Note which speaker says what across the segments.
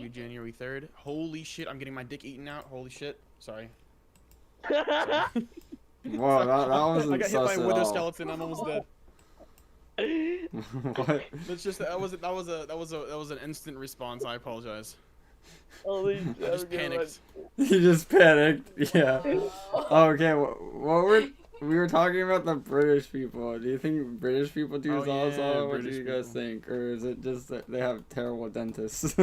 Speaker 1: Friday, January 3rd. Holy shit, I'm getting my dick eaten out. Holy shit. Sorry. Sorry.
Speaker 2: Whoa, that
Speaker 1: I
Speaker 2: wasn't
Speaker 1: got hit by
Speaker 2: sus
Speaker 1: a
Speaker 2: at
Speaker 1: wither
Speaker 2: all.
Speaker 1: skeleton. I'm almost dead.
Speaker 2: What?
Speaker 1: That's just that was an instant response. I apologize.
Speaker 3: Holy
Speaker 1: I
Speaker 3: shit,
Speaker 1: just panicked.
Speaker 2: You just panicked. Yeah.
Speaker 4: Wow.
Speaker 2: Okay, we were talking about the British people. Do you think British people do
Speaker 1: Oh, yeah,
Speaker 2: Zaza? What do
Speaker 1: British
Speaker 2: you guys
Speaker 1: people.
Speaker 2: think? Or is it just that they have terrible dentists?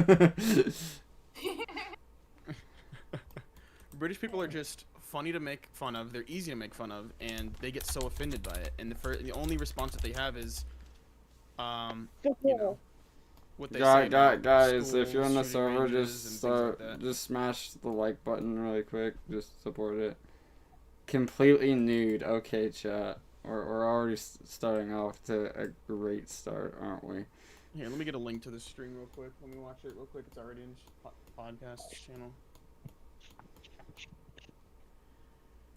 Speaker 1: British people are just funny to make fun of. They're easy to make fun of, and they get so offended by it. And the only response that they have is, you know, what they say about
Speaker 2: Guys, if you're on the
Speaker 1: schools, shooting
Speaker 2: server,
Speaker 1: ranges, and things like that.
Speaker 2: just smash the like button really quick. Just support it. Completely nude. Okay, chat. We're already starting off to a great start, aren't we?
Speaker 1: Here, let me get a link to this stream real quick. Let me watch it real quick. It's already in podcast channel.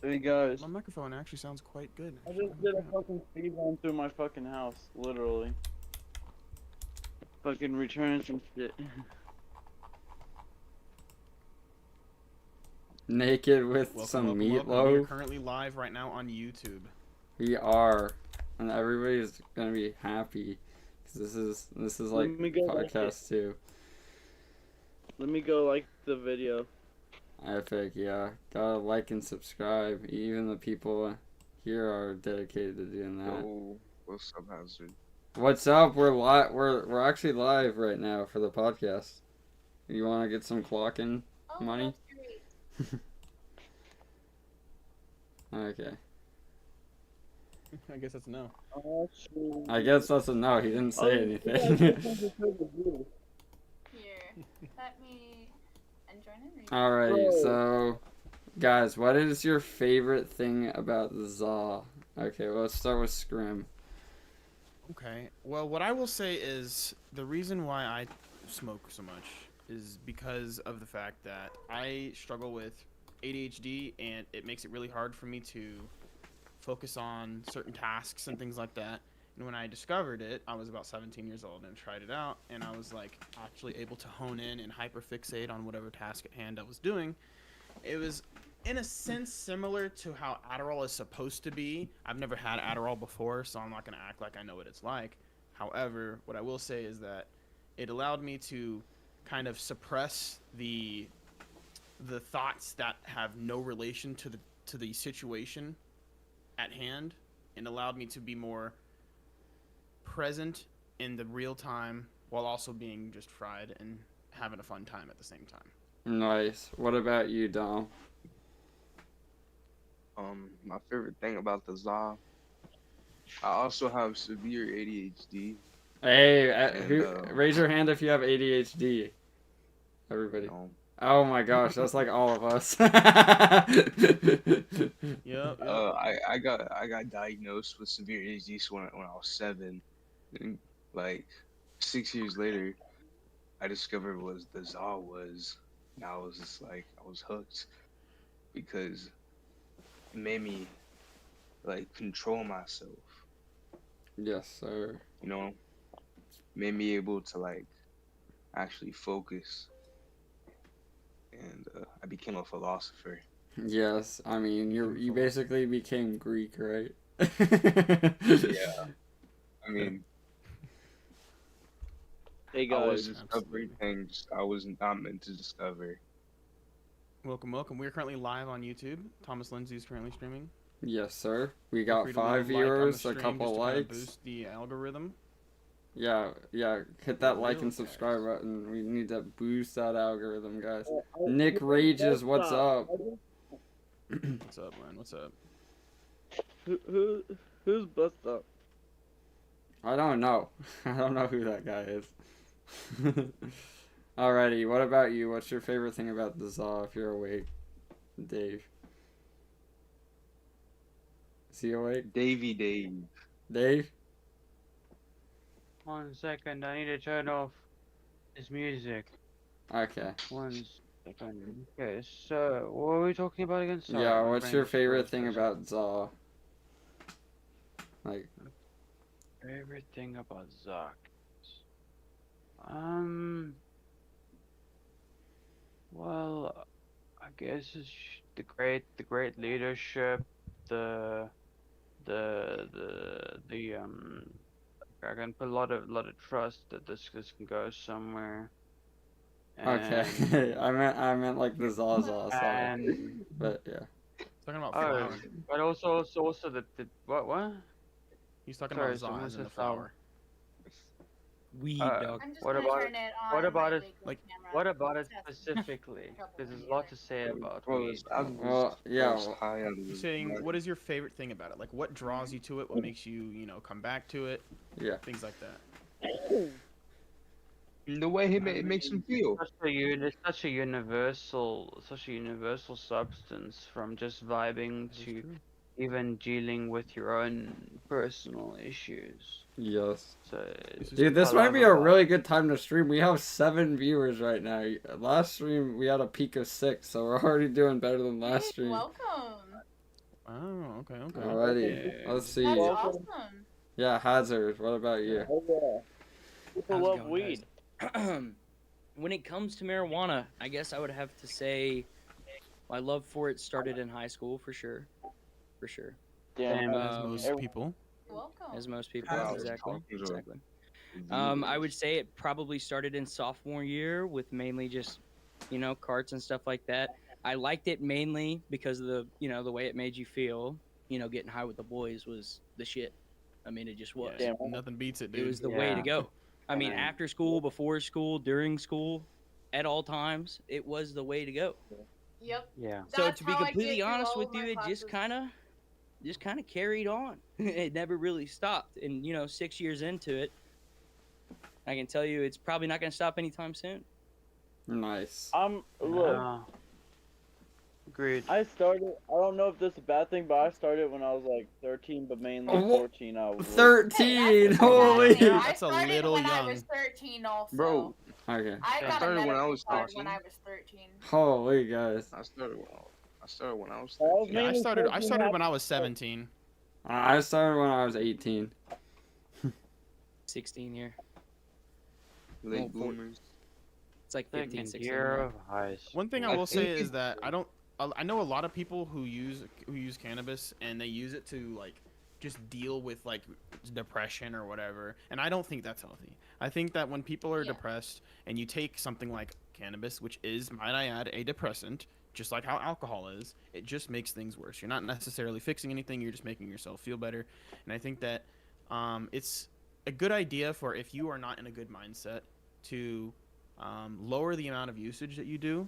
Speaker 3: Hey guys,
Speaker 1: My microphone actually sounds quite good.
Speaker 3: I just did a fucking speed run through my fucking house, literally. Fucking returning some shit.
Speaker 2: Naked with some
Speaker 1: welcome. We are
Speaker 2: meatloaf.
Speaker 1: currently live right now on YouTube.
Speaker 2: We are, and everybody's gonna be happy because this is like podcast too.
Speaker 3: Let me go like the video.
Speaker 2: Epic, yeah. Gotta like and subscribe. Even the people here are dedicated to doing that.
Speaker 5: Yo, what's up, Hazard?
Speaker 2: What's up? We're actually live right now for the podcast. You want to get some clocking money?
Speaker 4: That's great.
Speaker 2: Okay.
Speaker 1: I guess that's no.
Speaker 2: I guess that's a no. He didn't say anything.
Speaker 4: Here, let me join in.
Speaker 2: Alrighty, so guys, what is your favorite thing about the Zaw? Okay, well, let's start with Scrim.
Speaker 1: Okay. Well, what I will say is the reason why I smoke so much is because of the fact that I struggle with ADHD, and it makes it really hard for me to focus on certain tasks and things like that. And when I discovered it, I was about 17 years old and tried it out, and I was like actually able to hone in and hyperfixate on whatever task at hand I was doing. It was in a sense similar to how Adderall is supposed to be. I've never had Adderall before, so I'm not going to act like I know what it's like. However, what I will say is that it allowed me to kind of suppress the thoughts that have no relation to the situation at hand, and allowed me to be more present in the real time while also being just fried and having a fun time at the same time.
Speaker 2: Nice. What about you, Dom?
Speaker 5: My favorite thing about the ZA, I also have severe ADHD.
Speaker 2: Hey,
Speaker 5: And,
Speaker 2: raise your hand if you have ADHD. Everybody.
Speaker 5: You know,
Speaker 2: Oh my gosh, that's like all of us.
Speaker 1: Yep.
Speaker 5: I got diagnosed with severe ADHD when I was 7, and like 6 years later, I discovered what the ZA was. And I was just like, I was hooked because it made me like control myself.
Speaker 2: Yes, sir.
Speaker 5: You know, made me able to like actually focus, and I became a philosopher.
Speaker 2: Yes, I mean you basically became Greek, right?
Speaker 5: Yeah, I mean,
Speaker 3: Hey
Speaker 5: I was
Speaker 3: guys,
Speaker 5: discovering things I was not meant to discover.
Speaker 1: Welcome. We're currently live on YouTube. Thomas Lindsay is currently streaming.
Speaker 2: Yes, sir. We
Speaker 1: Feel
Speaker 2: got
Speaker 1: free to leave
Speaker 2: 5
Speaker 1: a like on the
Speaker 2: viewers, a
Speaker 1: stream
Speaker 2: couple
Speaker 1: just to kinda
Speaker 2: likes.
Speaker 1: boost the algorithm.
Speaker 2: Yeah, hit that like
Speaker 1: Really,
Speaker 2: and subscribe
Speaker 1: guys?
Speaker 2: button. We need to boost that algorithm, guys. Nick Rages, what's up?
Speaker 1: What's up, man? What's up?
Speaker 3: Who's bust up?
Speaker 2: I don't know. I don't know who that guy is. Alrighty, what about you? What's your favorite thing about the Zaw if you're awake? Dave. Is he awake?
Speaker 5: Davy Dave.
Speaker 2: Dave?
Speaker 6: 1 second, I need to turn off this music.
Speaker 2: Okay.
Speaker 6: 1 second. Okay, so what were we talking about again? Sorry,
Speaker 2: Yeah,
Speaker 6: my
Speaker 2: what's
Speaker 6: brain
Speaker 2: your
Speaker 6: just
Speaker 2: favorite
Speaker 6: froze
Speaker 2: thing
Speaker 6: for a
Speaker 2: about Zaw? Like,
Speaker 6: second. Favorite thing about Zoc? guess it's the great leadership, the the I can put a lot of trust that this can go somewhere.
Speaker 2: Okay,
Speaker 6: And
Speaker 2: I meant like the Zaza, sorry.
Speaker 6: and
Speaker 2: But yeah.
Speaker 1: Talking about
Speaker 6: oh,
Speaker 1: flour.
Speaker 6: but also the what?
Speaker 1: He's talking
Speaker 6: Sorry,
Speaker 1: about za
Speaker 6: someone
Speaker 1: as in
Speaker 6: said
Speaker 1: the
Speaker 6: flower.
Speaker 1: flour.
Speaker 7: Weed, dog.
Speaker 4: I'm just
Speaker 6: What
Speaker 4: gonna
Speaker 6: about
Speaker 4: turn it on
Speaker 6: what about
Speaker 4: my
Speaker 6: it?
Speaker 4: legal
Speaker 1: Like-
Speaker 4: camera.
Speaker 6: What about it
Speaker 4: That's
Speaker 6: specifically?
Speaker 4: trouble
Speaker 6: Because there's a
Speaker 4: anyway.
Speaker 6: lot to say about
Speaker 5: Bro,
Speaker 6: weed.
Speaker 5: I
Speaker 2: Well, yeah,
Speaker 5: was
Speaker 2: well-
Speaker 5: high out of
Speaker 1: He's
Speaker 5: the
Speaker 1: saying,
Speaker 5: market.
Speaker 1: what is your favorite thing about it? Like, what draws you to it? What makes you, come back to it?
Speaker 2: Yeah.
Speaker 1: Things like that.
Speaker 5: The way it makes him feel.
Speaker 6: It's such a universal substance from just vibing
Speaker 1: That is
Speaker 6: to
Speaker 1: true.
Speaker 6: even dealing with your own personal issues.
Speaker 2: Yes.
Speaker 6: So
Speaker 1: This is
Speaker 2: Dude, this
Speaker 6: I
Speaker 2: might
Speaker 6: love
Speaker 2: be a
Speaker 6: about-
Speaker 2: really good time to stream. We have 7 viewers right now. Last stream we had a peak of 6, so we're already doing better than last
Speaker 4: Hey,
Speaker 2: stream.
Speaker 4: welcome.
Speaker 1: Oh, okay.
Speaker 2: Alrighty, let's see.
Speaker 4: That's
Speaker 3: Well-
Speaker 4: awesome.
Speaker 2: Yeah, Hazard, what about you?
Speaker 3: Oh yeah. People
Speaker 7: How's it
Speaker 3: love
Speaker 7: going,
Speaker 3: weed.
Speaker 7: guys? When it comes to marijuana, I guess I would have to say my love for it started in high school for sure. For sure.
Speaker 3: Damn.
Speaker 6: Damn.
Speaker 1: As most
Speaker 3: every-
Speaker 1: people.
Speaker 4: Welcome.
Speaker 7: As most people,
Speaker 5: Wow.
Speaker 7: exactly.
Speaker 5: Talkers are-
Speaker 7: Exactly. I would say it probably started in sophomore year with mainly just, carts and stuff like that. I liked it mainly because of the way it made you feel. Getting high with the boys was the shit. I mean, it just was.
Speaker 1: Yeah,
Speaker 3: Damn.
Speaker 1: nothing beats it,
Speaker 7: It
Speaker 1: dude.
Speaker 7: was the way to
Speaker 6: Yeah.
Speaker 7: go. I mean,
Speaker 6: Yeah.
Speaker 7: after school, before school, during school, at all times, it was the way to go.
Speaker 4: Yep.
Speaker 6: Yeah.
Speaker 7: So
Speaker 4: That's
Speaker 7: to be
Speaker 4: how I
Speaker 7: completely
Speaker 4: get through
Speaker 7: honest
Speaker 4: all
Speaker 7: with
Speaker 4: of my
Speaker 7: you, it just
Speaker 4: classes.
Speaker 7: kind of carried on. It never really stopped. And 6 years into it, I can tell you it's probably not going to stop anytime soon.
Speaker 2: Nice.
Speaker 3: Look,
Speaker 6: Yeah. Agreed.
Speaker 3: I started. I don't know if this is a bad thing, but I started when I was like 13, but mainly
Speaker 2: Oh, wha-
Speaker 3: 14. I was.
Speaker 2: 13!
Speaker 4: Hey,
Speaker 2: Holy!
Speaker 4: that's I
Speaker 1: That's a
Speaker 4: started
Speaker 1: little
Speaker 4: when I
Speaker 1: young.
Speaker 4: was 13 also.
Speaker 5: Bro,
Speaker 2: Okay.
Speaker 4: I got
Speaker 5: started
Speaker 4: a
Speaker 5: when I
Speaker 4: medical
Speaker 5: was
Speaker 4: card when
Speaker 5: 13.
Speaker 4: I was 13.
Speaker 2: Holy guys.
Speaker 5: I started when I was
Speaker 3: I was
Speaker 5: 13.
Speaker 1: Yeah, I
Speaker 3: mainly
Speaker 1: started
Speaker 3: 14
Speaker 1: when I was 17.
Speaker 2: I started when I was 18.
Speaker 7: 16 year.
Speaker 5: Late
Speaker 7: Well,
Speaker 5: bloomers.
Speaker 7: It's like 15,
Speaker 6: Second
Speaker 7: 16
Speaker 6: year
Speaker 7: year.
Speaker 6: of high school.
Speaker 1: One thing I
Speaker 5: I
Speaker 1: will say
Speaker 5: think
Speaker 1: is that I know a lot of people who use cannabis and they use it to like just deal with like depression or whatever, and I don't think that's healthy. I think that when people are
Speaker 4: Yeah.
Speaker 1: depressed and you take something like cannabis, which is, might I add, a depressant, just like how alcohol is, it just makes things worse. You're not necessarily fixing anything, you're just making yourself feel better. And I think that it's a good idea for if you are not in a good mindset to lower the amount of usage that you do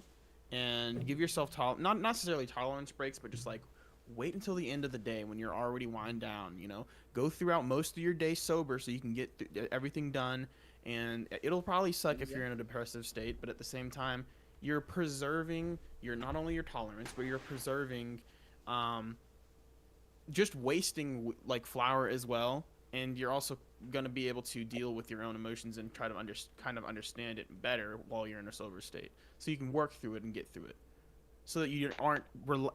Speaker 1: and give yourself not necessarily tolerance breaks, but just like wait until the end of the day when you're already wind down. Go throughout most of your day sober so you can get everything done. And it'll probably suck if you're in a depressive state, but at the same time, you're preserving not only your tolerance, but you're preserving just wasting like flour as well. And you're also going to be able to deal with your own emotions and try to kind of understand it better while you're in a sober state, so you can work through it and get through it, so that you aren't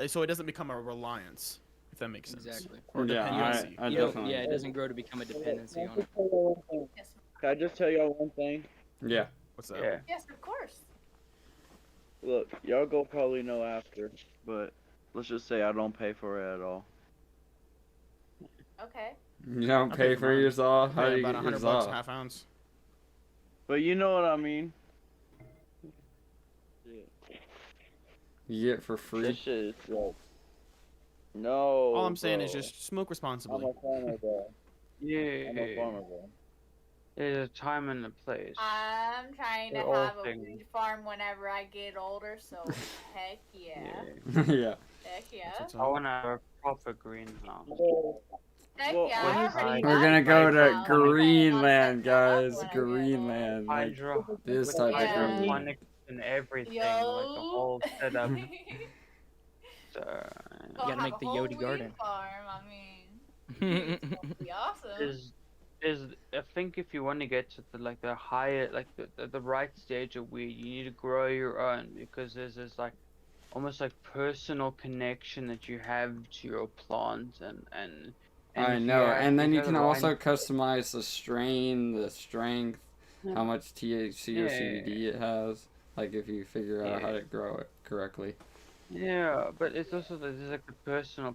Speaker 1: so it doesn't become a reliance, if that makes sense.
Speaker 7: Exactly.
Speaker 1: Or
Speaker 2: Yeah,
Speaker 1: dependency.
Speaker 2: I
Speaker 7: You know,
Speaker 2: definitely.
Speaker 7: yeah, it doesn't grow to become a dependency on it.
Speaker 4: Yes,
Speaker 3: Can I just tell y'all one thing?
Speaker 2: Yeah.
Speaker 1: What's that?
Speaker 6: Yeah.
Speaker 4: yes, of course.
Speaker 3: Look, y'all go probably know after, but let's just say I don't pay for it at all.
Speaker 4: Okay.
Speaker 2: You don't
Speaker 1: I
Speaker 2: pay
Speaker 1: pay
Speaker 2: for
Speaker 1: for mine.
Speaker 2: your Zaw? How
Speaker 1: Pay
Speaker 2: do you
Speaker 1: about
Speaker 2: get your
Speaker 1: $100 a
Speaker 2: Zaw?
Speaker 1: half ounce.
Speaker 3: But you know what I mean.
Speaker 2: You get it for free?
Speaker 3: This shit is like. No.
Speaker 1: All I'm saying is
Speaker 3: bro.
Speaker 1: just smoke
Speaker 3: I'm
Speaker 1: responsibly.
Speaker 3: a farmer, bro. I'm a
Speaker 6: Yeah.
Speaker 3: farmer, bro.
Speaker 6: There's a time and a place.
Speaker 4: I'm trying to
Speaker 6: We're all
Speaker 4: have a
Speaker 6: things.
Speaker 4: weed farm whenever I get older, so heck yeah.
Speaker 2: Yeah.
Speaker 4: Heck yeah.
Speaker 1: That's what's
Speaker 6: I
Speaker 1: up.
Speaker 6: want to have a proper greenhouse.
Speaker 4: Heck
Speaker 3: Well,
Speaker 4: yeah.
Speaker 3: when
Speaker 4: I
Speaker 3: you
Speaker 4: already
Speaker 3: say-
Speaker 2: We're
Speaker 4: got
Speaker 2: gonna
Speaker 4: a
Speaker 2: go to
Speaker 4: greenhouse. I'm planning on
Speaker 2: Greenland,
Speaker 4: setting that up
Speaker 2: guys.
Speaker 4: when I get older.
Speaker 2: Greenland. Like,
Speaker 6: Hydro.
Speaker 2: this
Speaker 6: with
Speaker 2: type of
Speaker 4: Yeah.
Speaker 2: green.
Speaker 6: hydroponics and everything. Like the whole setup. So,
Speaker 4: Go
Speaker 7: gotta
Speaker 4: have
Speaker 7: make
Speaker 4: a
Speaker 7: the
Speaker 4: whole
Speaker 7: Yodi
Speaker 4: weed
Speaker 7: garden.
Speaker 4: farm. I mean, it's gonna be awesome.
Speaker 6: is I think if you want to get to the higher the right stage of weed, you need to grow your own, because there's this like almost like personal connection that you have to your plant and
Speaker 2: I
Speaker 6: if you
Speaker 2: know,
Speaker 6: have-
Speaker 2: and then
Speaker 6: if
Speaker 2: you
Speaker 6: have
Speaker 2: can
Speaker 6: the
Speaker 2: also
Speaker 6: right-
Speaker 2: customize the strain, the strength,
Speaker 6: Yeah.
Speaker 2: how much THC or
Speaker 6: Yeah.
Speaker 2: CBD it has. Like if you figure out how
Speaker 6: Yeah.
Speaker 2: to grow it correctly.
Speaker 6: Yeah, but it's also there's like the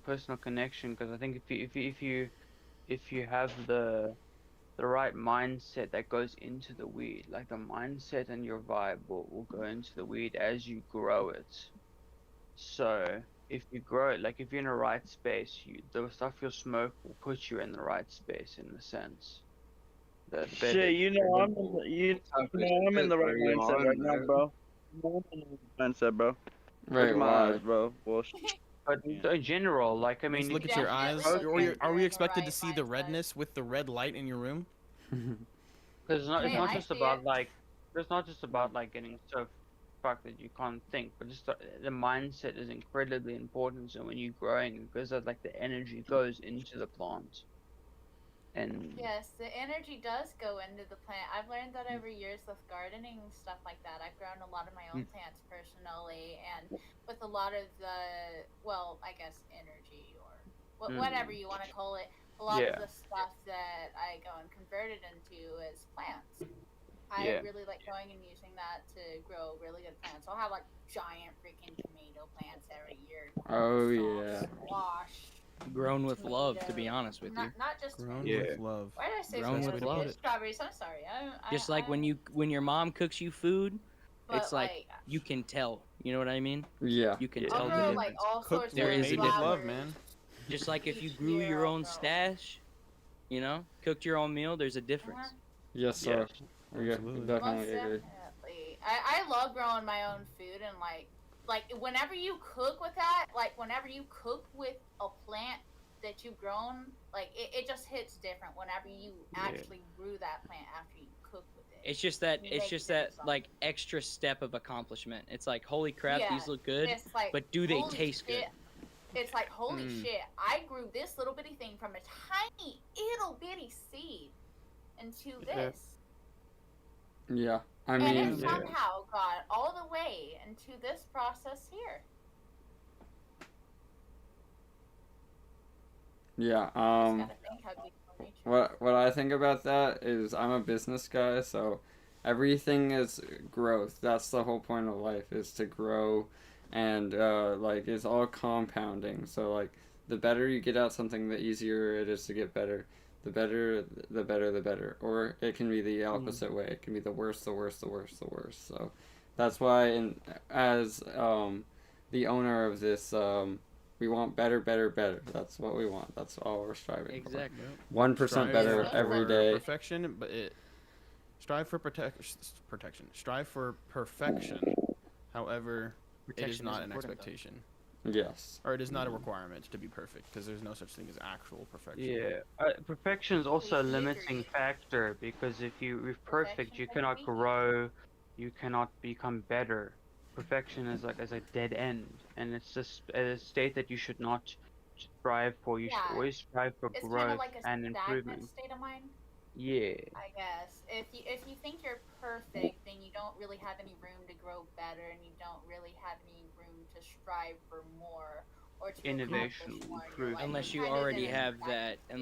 Speaker 6: personal connection because I think if you have the right mindset that goes into the weed, like the mindset and your vibe will go into the weed as you grow it. So if you grow it, like if you're in the right space, the stuff you'll smoke will put you in the right space in a sense. The better
Speaker 3: Shit, you know I'm in the, you
Speaker 5: What type of
Speaker 3: know I'm in
Speaker 5: shit
Speaker 3: the right
Speaker 5: are you
Speaker 3: mindset
Speaker 5: on,
Speaker 3: right now,
Speaker 5: bro?
Speaker 3: bro. I'm in the right mindset, bro. Look
Speaker 2: Wait,
Speaker 3: at my eyes,
Speaker 2: why?
Speaker 3: bro. Well,
Speaker 6: But
Speaker 1: Yeah.
Speaker 6: in general, like I
Speaker 1: Just
Speaker 6: mean,
Speaker 1: look
Speaker 6: if
Speaker 1: at
Speaker 6: you
Speaker 1: your
Speaker 4: Definitely
Speaker 1: eyes.
Speaker 6: smoke
Speaker 4: look
Speaker 6: it,
Speaker 4: like
Speaker 1: Are
Speaker 4: you're
Speaker 1: we
Speaker 4: in the
Speaker 1: expected to
Speaker 4: right
Speaker 1: see the
Speaker 4: mindset.
Speaker 1: redness with the red light in your room?
Speaker 6: because it's
Speaker 4: Hey,
Speaker 6: not
Speaker 4: I
Speaker 6: just
Speaker 4: see it.
Speaker 6: about like it's not just about like getting so fucked that you can't think, but just the mindset is incredibly important. So when you're growing, because of, like the energy goes into the plant, and
Speaker 4: Yes, the energy does go into the plant. I've learned that over years with gardening and stuff like that. I've grown a lot of my own plants personally, and with a lot of the, well, I guess energy or whatever
Speaker 6: mm,
Speaker 4: you want to call it, a lot of
Speaker 6: yeah,
Speaker 4: the stuff that I go and convert it into is plants. I
Speaker 6: yeah,
Speaker 4: really like going and using that to grow really good plants. I'll have like giant freaking tomato plants every year.
Speaker 2: Oh
Speaker 4: Sauce,
Speaker 2: yeah.
Speaker 4: squash,
Speaker 7: Grown with love, to be
Speaker 4: tomatoes.
Speaker 7: honest with you.
Speaker 4: Not just
Speaker 1: Grown
Speaker 4: tomatoes.
Speaker 6: yeah,
Speaker 1: with love.
Speaker 4: Why did I say
Speaker 7: Grown
Speaker 1: Best way
Speaker 7: with
Speaker 4: tomatoes?
Speaker 1: to
Speaker 4: I
Speaker 1: put
Speaker 7: love.
Speaker 4: meant
Speaker 1: it.
Speaker 4: strawberries. I'm sorry.
Speaker 7: Just like when your mom cooks you food, it's
Speaker 4: But
Speaker 7: like
Speaker 4: like,
Speaker 7: you can tell. You know what I mean?
Speaker 2: Yeah.
Speaker 7: You can
Speaker 6: yeah,
Speaker 4: I'll
Speaker 7: tell the
Speaker 4: grow like
Speaker 7: difference.
Speaker 4: all
Speaker 1: Cooked
Speaker 4: sorts
Speaker 7: There
Speaker 4: of
Speaker 1: with
Speaker 7: is a
Speaker 1: made with love,
Speaker 7: difference.
Speaker 1: man.
Speaker 4: flowers.
Speaker 7: Just like if you
Speaker 4: Each
Speaker 7: grew
Speaker 4: year
Speaker 7: your
Speaker 4: I'll
Speaker 7: own
Speaker 4: grow one.
Speaker 7: stash, cooked your own meal, there's a
Speaker 4: Uh-huh.
Speaker 7: difference.
Speaker 2: Yes, sir.
Speaker 6: yes,
Speaker 2: We
Speaker 1: Absolutely.
Speaker 4: Most
Speaker 2: definitely agree.
Speaker 4: definitely. I love growing my own food and like whenever you cook with that, like whenever you cook with a plant that you've grown, like it just hits different whenever you
Speaker 6: yeah,
Speaker 4: actually brew that plant after you cook with it.
Speaker 7: It's
Speaker 4: You make
Speaker 7: just
Speaker 4: it into
Speaker 7: that
Speaker 4: something.
Speaker 7: like extra step of accomplishment. It's like, holy crap,
Speaker 4: Yeah,
Speaker 7: these look good,
Speaker 4: it's like
Speaker 7: but do they
Speaker 4: holy
Speaker 7: taste good?
Speaker 4: shit. It's like holy
Speaker 1: Mm.
Speaker 4: shit. I grew this little bitty thing from a tiny ittle bitty seed into
Speaker 6: yeah,
Speaker 4: this.
Speaker 2: Yeah. I
Speaker 4: And it
Speaker 1: Yeah,
Speaker 2: mean,
Speaker 6: yeah.
Speaker 4: somehow got all the way into this process here.
Speaker 2: yeah.
Speaker 4: Just gotta think how beautiful nature is.
Speaker 2: What I think about that is I'm a business guy, so everything is growth. That's the whole point of life is to grow, and like it's all compounding. So like the better you get at something, the easier it is to get better. The better, the better, the better. Or it can be the opposite way. It can be the worst, the worst, the worst, the worst. So that's why, as the owner of this, we want better, better, better. That's what we want. That's all we're striving for.
Speaker 7: Exactly.
Speaker 1: yep.
Speaker 2: 1%
Speaker 1: Strive
Speaker 2: better
Speaker 4: Yeah.
Speaker 2: every
Speaker 1: for
Speaker 2: day.
Speaker 1: perfection, but strive for protection. Strive for perfection. However, it is
Speaker 7: Protection is
Speaker 1: not an
Speaker 7: important, though.
Speaker 1: expectation,
Speaker 2: Yes.
Speaker 1: or it is not a requirement to be perfect, because there's no such thing as actual perfection.
Speaker 6: Yeah, perfection is also a
Speaker 4: Completely
Speaker 6: limiting
Speaker 4: agree.
Speaker 6: factor because if perfect,
Speaker 4: Perfection
Speaker 6: you
Speaker 4: doesn't
Speaker 6: cannot
Speaker 4: mean
Speaker 6: grow, you cannot become better. Perfection is like as a dead end, and it's just a state that you should not strive for. You should
Speaker 4: yeah,
Speaker 6: always strive for
Speaker 4: it's kind of
Speaker 6: growth
Speaker 4: like a
Speaker 6: and
Speaker 4: stagnant
Speaker 6: improvement.
Speaker 4: state of mind.
Speaker 6: Yeah,
Speaker 4: I guess if you think you're perfect, then you don't really have any room to grow better, and you don't really have any room to strive for more or to accomplish
Speaker 6: innovation,
Speaker 4: more in your life.
Speaker 6: improvement.
Speaker 7: Unless
Speaker 4: You're
Speaker 7: you
Speaker 4: kind of in
Speaker 7: already
Speaker 4: a
Speaker 7: have
Speaker 4: stagnant
Speaker 7: that,
Speaker 4: state,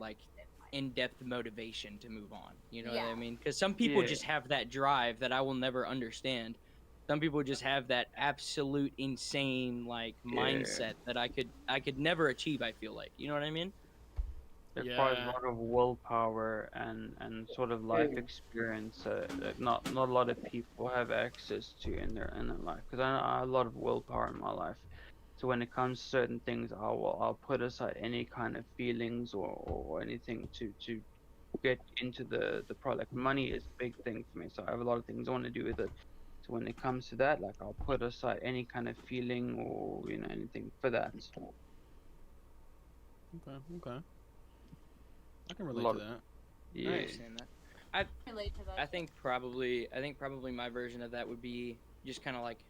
Speaker 7: like
Speaker 4: stagnant state of mind.
Speaker 7: in-depth motivation to move on. You know what I
Speaker 4: Yeah,
Speaker 7: mean? Because some people
Speaker 6: Yeah,
Speaker 7: just have that drive that I will never understand. Some people just have that absolute insane like
Speaker 6: yeah.
Speaker 7: mindset that I could never achieve. I feel like, you know what I mean?
Speaker 6: It requires a
Speaker 1: Yeah,
Speaker 6: lot of willpower and sort of life experience that not a lot of people have access to in their life. Because I have a lot of willpower in my life. So when it comes to certain things, I'll put aside any kind of feelings or anything to get into the product. Money is a big thing for me, so I have a lot of things I want to do with it. So when it comes to that, like I'll put aside any kind of feeling or anything for that.
Speaker 1: okay, okay. I can
Speaker 6: A
Speaker 1: relate
Speaker 6: lot
Speaker 1: to
Speaker 6: of
Speaker 1: that.
Speaker 7: I
Speaker 6: yeah,
Speaker 1: Nice.
Speaker 7: understand that. I
Speaker 4: relate to
Speaker 7: I
Speaker 4: that too.
Speaker 7: think probably my version of that would be just kind of like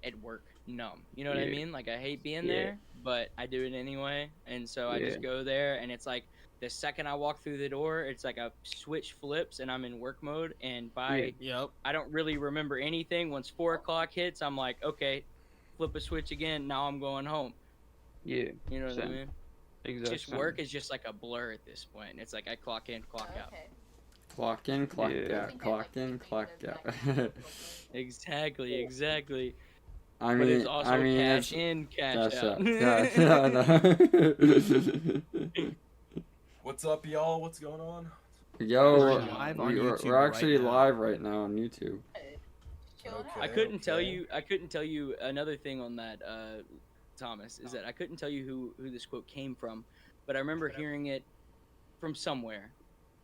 Speaker 7: at work, numb. You know what I
Speaker 6: yeah,
Speaker 7: mean? Like I hate being
Speaker 6: yeah,
Speaker 7: there, but I do it anyway, and so I
Speaker 6: yeah,
Speaker 7: just go there, and it's like the second I walk through the door, it's like a switch flips, and I'm in work mode, and
Speaker 6: yeah,
Speaker 7: by
Speaker 1: Yep.
Speaker 7: I don't really remember anything. Once 4 o'clock hits, I'm like, okay, flip a switch again. Now I'm going home.
Speaker 6: yeah.
Speaker 7: You know what I
Speaker 6: Same.
Speaker 7: mean? It's
Speaker 6: Exact
Speaker 7: just work
Speaker 6: same.
Speaker 7: is just like a blur at this point. It's like I clock in, clock out.
Speaker 4: Okay,
Speaker 2: Clock in, clock
Speaker 4: I
Speaker 6: Yeah.
Speaker 2: out.
Speaker 4: think I like
Speaker 2: Clock in,
Speaker 4: keeping
Speaker 2: clock
Speaker 4: the
Speaker 2: out.
Speaker 4: background a little blurry.
Speaker 7: Exactly, exactly.
Speaker 2: I
Speaker 7: but
Speaker 2: mean,
Speaker 7: it's also
Speaker 2: I mean,
Speaker 7: cash
Speaker 2: it's
Speaker 7: in, cash
Speaker 2: cash
Speaker 7: out.
Speaker 2: out. Cash out.
Speaker 8: What's up, y'all? What's going on?
Speaker 2: Yo,
Speaker 1: We're live on YouTube
Speaker 2: we're actually
Speaker 1: right now.
Speaker 2: live right now on YouTube.
Speaker 4: Chilling
Speaker 8: Okay.
Speaker 7: I
Speaker 4: out.
Speaker 7: couldn't tell
Speaker 8: okay.
Speaker 7: you. I couldn't tell you another thing on that, Thomas. Is that I couldn't tell you who this quote came from, but I remember hearing it from somewhere,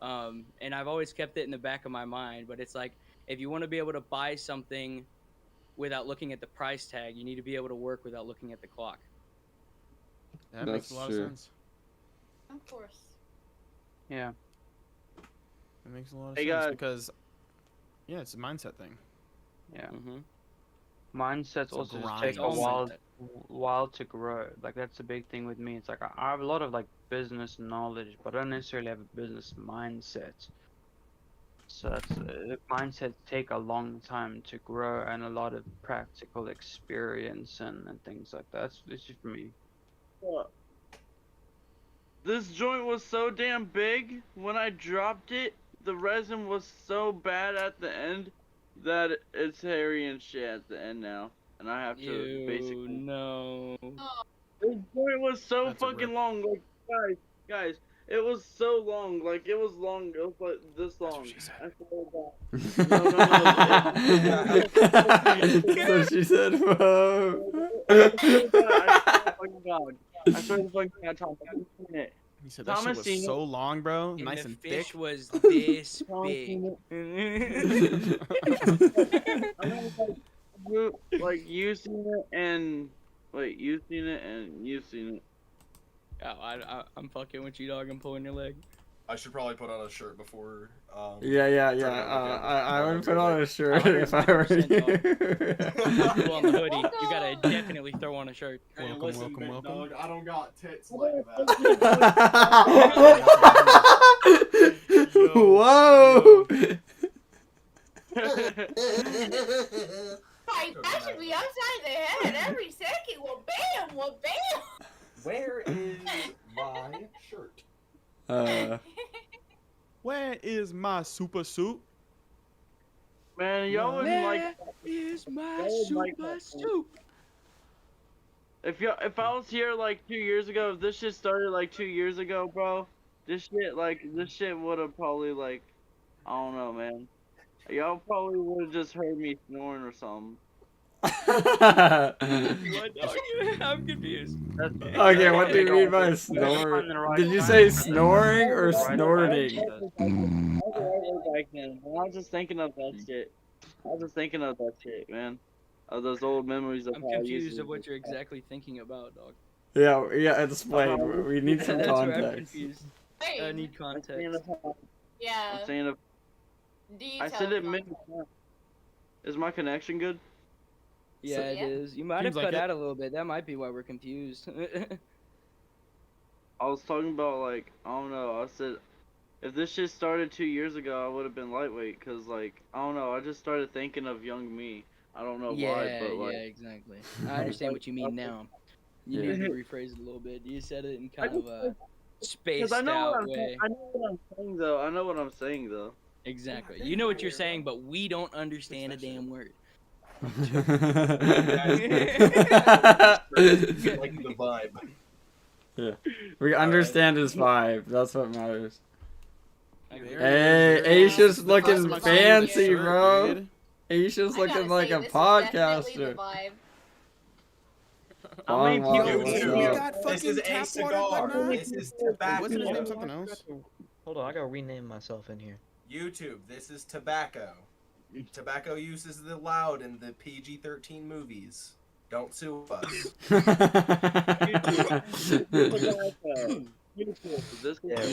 Speaker 7: and I've always kept it in the back of my mind. But it's like if you want to be able to buy something without looking at the price tag, you need to be able to work without looking at the clock.
Speaker 1: That makes
Speaker 2: That's
Speaker 1: a lot
Speaker 2: true.
Speaker 1: of sense.
Speaker 4: Of course.
Speaker 6: Yeah.
Speaker 1: It makes a lot of
Speaker 3: Hey,
Speaker 1: sense
Speaker 3: guys.
Speaker 1: because, yeah, it's a mindset thing.
Speaker 6: Yeah.
Speaker 7: Mm-hmm.
Speaker 6: Mindsets
Speaker 1: It's a
Speaker 6: also just
Speaker 1: grind.
Speaker 6: take
Speaker 7: It's
Speaker 6: a
Speaker 7: all
Speaker 6: while,
Speaker 7: mindset.
Speaker 6: to grow. Like that's the big thing with me. It's like I have a lot of like business knowledge, but I don't necessarily have a business mindset. So that's mindsets take a long time to grow and a lot of practical experience and things like that. That's just for me.
Speaker 3: This joint was so damn big. When I dropped it, the resin was so bad at the end that it's hairy and shit at the end now, and I have to
Speaker 7: You
Speaker 3: basically.
Speaker 7: no.
Speaker 3: This joint was so
Speaker 1: That's a
Speaker 3: fucking
Speaker 1: rip.
Speaker 3: long. Like guys, it was so long. Like it was long. It was like this
Speaker 1: That's
Speaker 3: long.
Speaker 1: what she said.
Speaker 3: I swear to God.
Speaker 2: So she said, "Whoa."
Speaker 3: I swear to God. I swear to fucking God, Tom. I've seen it.
Speaker 1: He said that shit
Speaker 3: Thomas
Speaker 1: was
Speaker 3: seen it.
Speaker 1: so long, bro.
Speaker 7: And
Speaker 1: Nice
Speaker 7: the
Speaker 1: and
Speaker 7: fish
Speaker 1: thick.
Speaker 7: was this
Speaker 3: Thomas
Speaker 7: big.
Speaker 3: seen I mean, like you seen it and wait, you seen it and you seen it.
Speaker 7: Oh, I'm fucking with you, dog. I'm pulling your leg.
Speaker 8: I should probably put on a shirt before.
Speaker 2: Yeah.
Speaker 8: turning over camera.
Speaker 2: I would put on a shirt if I were
Speaker 7: 150%
Speaker 2: you.
Speaker 7: Pull on the hoodie. You gotta definitely throw on a shirt.
Speaker 8: Hey,
Speaker 1: Welcome,
Speaker 8: listen,
Speaker 1: welcome,
Speaker 8: big
Speaker 1: welcome.
Speaker 8: dog, I don't got tits like that.
Speaker 2: Whoa!
Speaker 4: Like, that should be upside the head every second. Well, bam, well, bam.
Speaker 8: Where is my shirt?
Speaker 1: Where is my super suit?
Speaker 3: Man, y'all wouldn't like
Speaker 7: Is my
Speaker 3: Y'all would like
Speaker 7: super
Speaker 3: that,
Speaker 7: soup?
Speaker 3: if I was here like 2 years ago, if this shit started like 2 years ago, bro, this shit would have probably like I don't know, man. Y'all probably would have just heard me snoring or something.
Speaker 7: What, dog? I'm confused.
Speaker 2: Okay, what do you mean by snore? Did you say snoring or snorting?
Speaker 3: I was just thinking of that shit. Man. Of those old memories of
Speaker 7: I'm
Speaker 3: how I used
Speaker 7: confused
Speaker 3: to.
Speaker 7: of what you're exactly thinking about, dog.
Speaker 2: Yeah, explain. We need some
Speaker 7: That's where I'm
Speaker 2: context.
Speaker 7: confused. I
Speaker 4: Wait,
Speaker 7: need
Speaker 3: I'm saying
Speaker 7: context.
Speaker 3: of-
Speaker 4: yeah.
Speaker 3: I'm saying of,
Speaker 4: Details.
Speaker 3: I said it many times. Is my connection good?
Speaker 7: Yeah, it
Speaker 4: Yeah.
Speaker 7: is. You might
Speaker 1: Seems
Speaker 7: have
Speaker 1: like
Speaker 7: cut
Speaker 1: it.
Speaker 7: out a little bit. That might be why we're confused.
Speaker 3: I was talking about like I don't know. I said if this shit started 2 years ago, I would have been lightweight. Cause like I don't know. I just started thinking of young me. I don't know why, but like
Speaker 7: exactly. I understand what you mean now. You
Speaker 2: Yeah.
Speaker 7: need to rephrase it a little bit. You said it in kind
Speaker 3: just
Speaker 7: of a
Speaker 3: because
Speaker 7: spaced
Speaker 3: I know
Speaker 7: out
Speaker 3: what I'm
Speaker 7: way.
Speaker 3: I know what I'm saying though. I know what I'm saying though.
Speaker 7: Exactly. You know what you're saying, but we don't understand a damn word.
Speaker 8: Like the vibe.
Speaker 2: Yeah. We understand his vibe. That's what matters.
Speaker 7: Like,
Speaker 1: There
Speaker 2: Hey,
Speaker 1: it is.
Speaker 2: Aisha's
Speaker 1: The
Speaker 2: looking
Speaker 1: customer
Speaker 2: fancy,
Speaker 1: service,
Speaker 2: bro.
Speaker 1: dude.
Speaker 2: Aisha's
Speaker 4: I
Speaker 2: looking
Speaker 4: gotta
Speaker 2: like
Speaker 4: say,
Speaker 2: a
Speaker 4: this is definitely the
Speaker 2: podcaster.
Speaker 4: vibe.
Speaker 3: How many
Speaker 2: Bon Mom,
Speaker 3: people-
Speaker 2: what's
Speaker 1: Yo,
Speaker 3: Yo,
Speaker 1: we
Speaker 2: up?
Speaker 1: got
Speaker 8: This is
Speaker 1: fucking
Speaker 8: a
Speaker 1: tap water,
Speaker 8: cigar.
Speaker 1: whatnot?
Speaker 8: This is tobacco.
Speaker 1: Wasn't his name something else?
Speaker 9: Hold on, I gotta rename myself in here.
Speaker 8: YouTube, this is tobacco. Tobacco use is allowed in the PG-13 movies. Don't sue us.
Speaker 3: YouTube. This is
Speaker 9: There we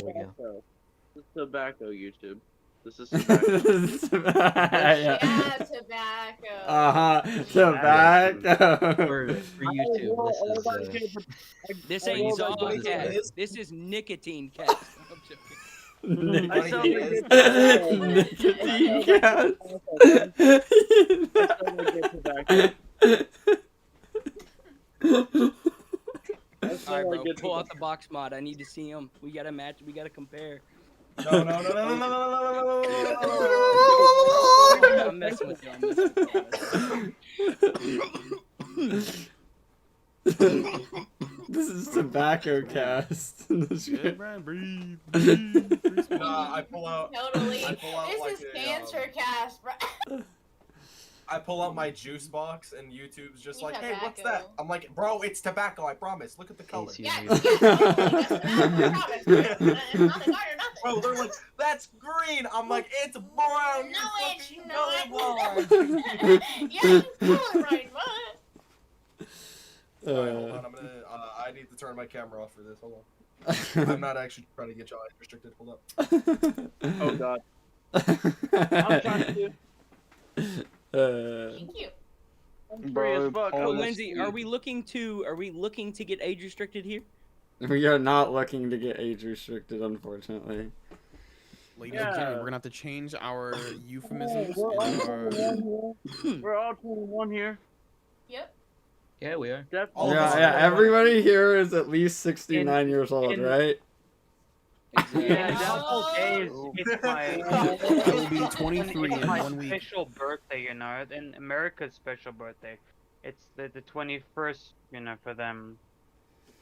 Speaker 9: go.
Speaker 3: tobacco. This is tobacco. YouTube. This is tobacco.
Speaker 2: Yeah.
Speaker 4: Yeah, tobacco.
Speaker 2: Tobacco.
Speaker 9: For YouTube, this is
Speaker 7: This
Speaker 3: I
Speaker 7: ain't
Speaker 3: rolled
Speaker 7: Zog
Speaker 3: like
Speaker 7: cat.
Speaker 8: this.
Speaker 7: This is nicotine cat. I'm joking.
Speaker 3: I sound like
Speaker 8: Yes.
Speaker 3: good
Speaker 2: Nicotine cats.
Speaker 3: I sound like good tobacco. I
Speaker 7: All
Speaker 3: sound
Speaker 7: right,
Speaker 3: like
Speaker 7: bro.
Speaker 3: good
Speaker 7: Pull out
Speaker 3: tobacco.
Speaker 7: the box mod. I need to see him. We gotta match. We gotta compare.
Speaker 8: No.
Speaker 7: I'm messing with you. I'm messing with you.
Speaker 2: This is tobacco cast.
Speaker 1: Yeah, Brian, breathe. Free smoke.
Speaker 8: Nah, I pull out.
Speaker 4: Totally.
Speaker 8: I pull out
Speaker 4: This
Speaker 8: like
Speaker 4: is
Speaker 8: a,
Speaker 4: cancer cast, bro.
Speaker 8: I pull out my juice box and YouTube's just
Speaker 4: You
Speaker 8: like, hey, what's that?
Speaker 4: tobacco.
Speaker 8: I'm like, bro, it's tobacco, I promise. Look at the color.
Speaker 9: Casey.
Speaker 4: Yeah, totally. That's tobacco, I promise. It's not a guard or nothing.
Speaker 8: Bro, they're like, that's green. I'm like, it's brown.
Speaker 4: No,
Speaker 8: You're
Speaker 4: it's
Speaker 8: fucking
Speaker 4: not.
Speaker 8: colorblind.
Speaker 4: Yeah, it's colorblind, what?
Speaker 8: Alright, hold on. I need to turn my camera off for this. Hold on. I'm not actually trying to get you eyes restricted. Hold up.
Speaker 3: Oh god. I'm trying to.
Speaker 4: Thank you.
Speaker 3: I'm free as fuck.
Speaker 7: Oh,
Speaker 3: I'm
Speaker 7: Lindsay, are we looking to get age restricted here?
Speaker 2: We are not looking to get age restricted, unfortunately.
Speaker 1: Ladies and gentlemen, we're gonna have to change our euphemisms. and our...
Speaker 3: We're all 21 here.
Speaker 4: Yep.
Speaker 9: Yeah, we are.
Speaker 3: Definitely.
Speaker 8: All of us
Speaker 2: Yeah,
Speaker 8: are
Speaker 2: everybody here is at least 69 years old,
Speaker 6: in-
Speaker 2: right?
Speaker 6: Yeah,
Speaker 4: No.
Speaker 6: that whole day is it's my
Speaker 1: I will be 23
Speaker 6: it's
Speaker 1: in
Speaker 6: my
Speaker 1: 1 week.
Speaker 6: special birthday, you know, in America's special birthday. It's the 21st, you know, for them.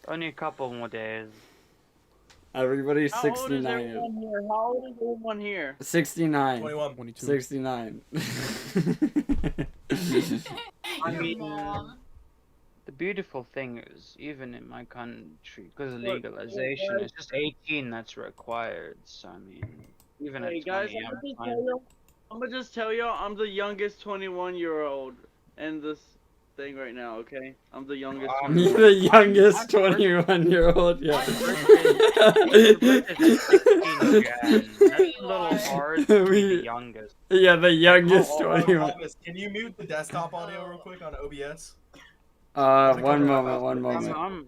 Speaker 6: Only a couple more days.
Speaker 2: Everybody's
Speaker 3: How old is
Speaker 2: 69 years
Speaker 3: everyone here? How old is everyone here?
Speaker 2: 69.
Speaker 8: 21.
Speaker 1: 22.
Speaker 2: 69.
Speaker 6: I
Speaker 4: Your
Speaker 6: mean,
Speaker 4: mom.
Speaker 6: the beautiful thing is, even in my country, because of
Speaker 3: Look,
Speaker 6: legalization,
Speaker 3: guys.
Speaker 6: it's just 18 that's required. So I mean, even
Speaker 3: Hey
Speaker 6: at
Speaker 3: guys,
Speaker 6: 20, I'm fine.
Speaker 3: I'm gonna just tell y'all, I'm the youngest 21-year-old in this thing right now. Okay, I'm the youngest.
Speaker 2: You're the youngest 21-year-old. Yeah.
Speaker 6: That's a little hard to be the youngest.
Speaker 2: Yeah, the youngest
Speaker 8: Oh, hold on,
Speaker 2: 21.
Speaker 8: Thomas, can you mute the desktop audio real quick on OBS?
Speaker 2: One moment.
Speaker 6: I'm-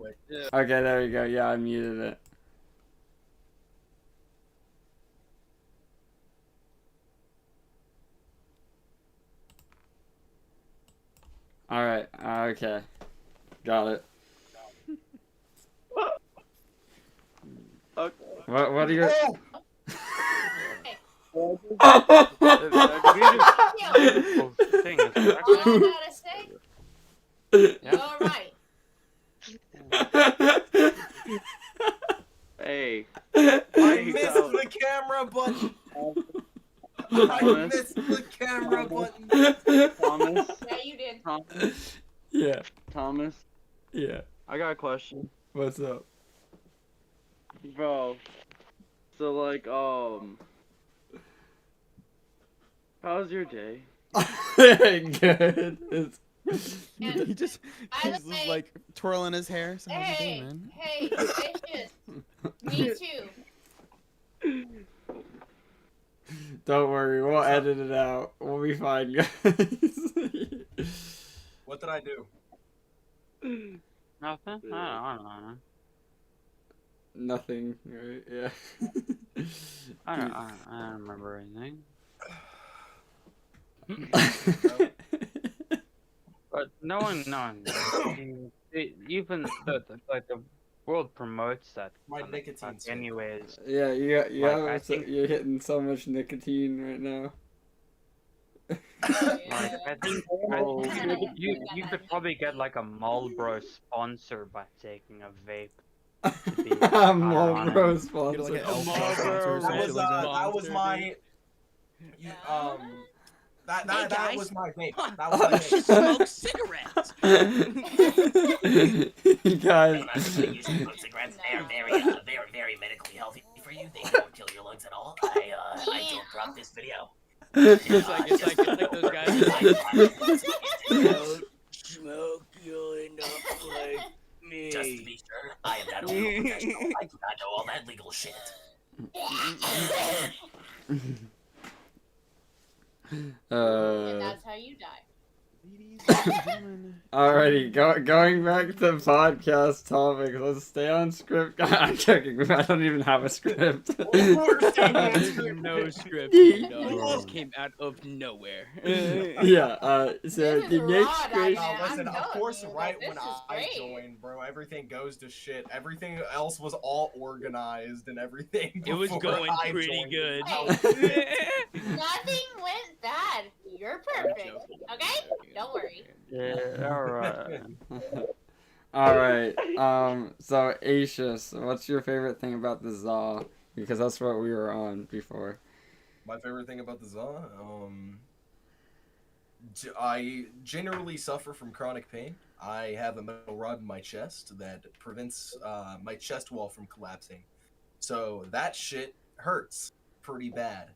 Speaker 2: Okay, there you go. Yeah, I muted it. Alright, okay. Got it.
Speaker 3: Okay.
Speaker 2: What are your...
Speaker 8: Oh!
Speaker 6: The beautiful thing is
Speaker 4: All I gotta say, all right.
Speaker 3: Hey,
Speaker 8: I missed the camera button! I missed the camera button!
Speaker 3: Thomas.
Speaker 4: Yeah, you did.
Speaker 3: Thomas.
Speaker 2: Yeah,
Speaker 3: Thomas.
Speaker 2: yeah.
Speaker 3: I got a question,
Speaker 2: What's up?
Speaker 3: bro. So like, how's your day?
Speaker 2: Good. It's...
Speaker 1: He just
Speaker 4: By
Speaker 1: he's
Speaker 4: the
Speaker 1: just
Speaker 4: way-
Speaker 1: like twirling his hair. So how's it
Speaker 4: Hey,
Speaker 1: going, man?
Speaker 4: hey, bitches. Me too.
Speaker 2: Don't worry, we'll edit it out. We'll be fine, guys.
Speaker 8: What did I do?
Speaker 6: nothing. I don't know.
Speaker 2: Nothing, right? Yeah.
Speaker 6: I don't remember anything. But no one. Even the world promotes that.
Speaker 8: My
Speaker 6: kind of
Speaker 8: nicotine
Speaker 6: stuff
Speaker 8: stick.
Speaker 6: anyways.
Speaker 2: Yeah,
Speaker 6: I think-
Speaker 2: you're hitting so much nicotine right now.
Speaker 6: Like,
Speaker 4: Yeah.
Speaker 6: I think you could probably get like a Marlboro sponsor by taking a vape. To be
Speaker 2: Marlboro
Speaker 6: honest.
Speaker 2: sponsor.
Speaker 1: Get like an Elf
Speaker 3: Marlboro
Speaker 1: sponsor or some
Speaker 8: That
Speaker 1: shit
Speaker 8: was,
Speaker 1: like that.
Speaker 8: that was my... You, that was my vape. That was my vape.
Speaker 7: Smoke cigarettes.
Speaker 2: Guys.
Speaker 10: You should smoke cigarettes. They are very medically healthy for you. They don't kill your lungs at all. I don't drop this video.
Speaker 7: It's like those guys. Smoke, you'll end up like me.
Speaker 10: Just to be sure, I am not a legal professional. I do not know all that legal shit.
Speaker 4: And that's how you die.
Speaker 1: Ladies and gentlemen.
Speaker 2: Alrighty, going back to the podcast topic. Let's stay on script. I'm joking. I don't even have a script.
Speaker 7: There's no script. It just came out of nowhere.
Speaker 2: Yeah. So
Speaker 4: This
Speaker 2: the
Speaker 4: is
Speaker 2: next
Speaker 4: raw,
Speaker 2: question.
Speaker 8: No,
Speaker 4: I'm
Speaker 8: listen, of
Speaker 4: telling
Speaker 8: course,
Speaker 4: you,
Speaker 8: right
Speaker 4: this
Speaker 8: when
Speaker 4: is
Speaker 8: I
Speaker 4: great.
Speaker 8: joined, bro, everything goes to shit. Everything else was all organized and everything.
Speaker 7: It was
Speaker 8: before
Speaker 7: going
Speaker 8: I
Speaker 7: pretty
Speaker 8: joined.
Speaker 7: good.
Speaker 4: Nothing went bad. You're perfect.
Speaker 7: joking.
Speaker 4: Okay? Don't worry.
Speaker 6: Yeah, alright.
Speaker 2: All right. So Acius, what's your favorite thing about the Zaw? Because that's what we were on before.
Speaker 8: My favorite thing about the Zaw, I generally suffer from chronic pain. I have a metal rod in my chest that prevents my chest wall from collapsing. So that shit hurts pretty bad.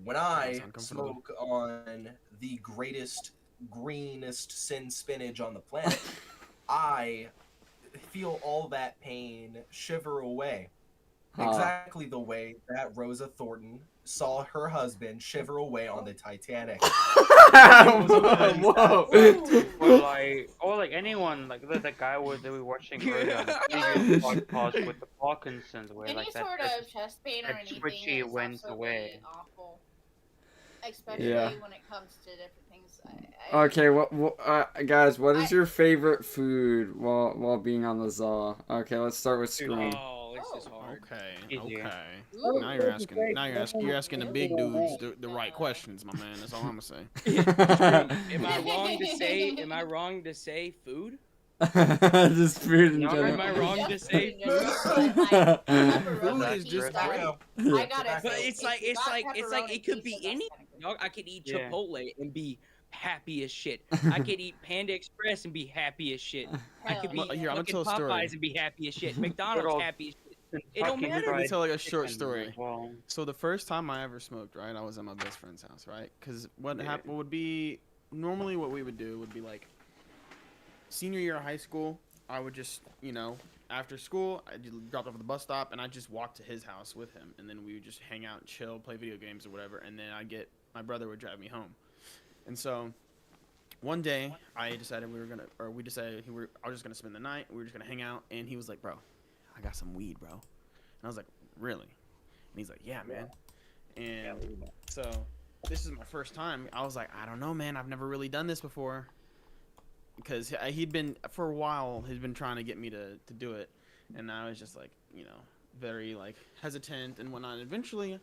Speaker 8: When
Speaker 1: Sounds
Speaker 8: I
Speaker 1: uncomfortable.
Speaker 8: smoke on the greatest, greenest sin spinach on the planet, I feel all that pain shiver away.
Speaker 2: Huh.
Speaker 8: Exactly the way that Rosa Thornton saw her husband shiver away on the Titanic.
Speaker 2: Whoa.
Speaker 6: Or like anyone, like the guy that we were watching earlier on the previous podcast with the Parkinson's, where
Speaker 4: Any
Speaker 6: like that
Speaker 4: sort of chest pain or
Speaker 6: that
Speaker 4: anything
Speaker 6: twitchy
Speaker 4: is
Speaker 6: went
Speaker 4: absolutely
Speaker 6: away.
Speaker 4: awful. Especially
Speaker 2: Yeah.
Speaker 4: when it comes to different things.
Speaker 2: Okay, guys, what is
Speaker 4: I-
Speaker 2: your favorite food while being on the Zaw? Okay, let's start with Scream.
Speaker 7: Oh, this is hard.
Speaker 1: Okay,
Speaker 6: Easier.
Speaker 1: okay.
Speaker 4: Ooh.
Speaker 1: Now you're asking. You're asking the big dudes the right questions, my man. That's all I'm gonna say.
Speaker 7: Am I wrong to say? Am I wrong to say food?
Speaker 2: Just food in
Speaker 6: No,
Speaker 2: general.
Speaker 7: Am I wrong to say
Speaker 4: Food
Speaker 7: food?
Speaker 1: Food is just great.
Speaker 4: I gotta
Speaker 7: But
Speaker 4: say,
Speaker 7: it's
Speaker 4: if
Speaker 7: like
Speaker 4: you got pepperoni
Speaker 7: it could be
Speaker 4: pizza, that's
Speaker 7: any
Speaker 4: kinda good.
Speaker 7: dog. I could eat
Speaker 6: Yeah.
Speaker 7: Chipotle and be happy as shit. I could eat Panda Express and be happy as shit. I could be
Speaker 4: Hell yeah.
Speaker 1: Here, I'm gonna
Speaker 7: fucking
Speaker 1: tell a story.
Speaker 7: Popeyes and be happy as shit. McDonald's
Speaker 6: old
Speaker 7: happy as shit. It don't
Speaker 6: Kentucky
Speaker 7: matter.
Speaker 1: Let me
Speaker 6: Fried
Speaker 1: tell like a short
Speaker 6: Chicken
Speaker 1: story.
Speaker 6: as well.
Speaker 1: So the first time I ever smoked, right, I was at my best friend's house, right? Because what
Speaker 6: Yeah.
Speaker 1: happened would be normally what we would do would be like senior year of high school. I would just after school I dropped off at the bus stop and I just walk to his house with him, and then we would just hang out and chill, play video games or whatever, and then my brother would drive me home. And so one day I decided I was just gonna spend the night. We were just gonna hang out, and he was like, "Bro, I got some weed, bro." And I was like, "Really?" And he's like, "Yeah, man." And so this is my first time. I was like, "I don't know, man. I've never really done this before." Because he'd been for a while. He's been trying to get me to do it, and I was just like, very like hesitant and whatnot. Eventually,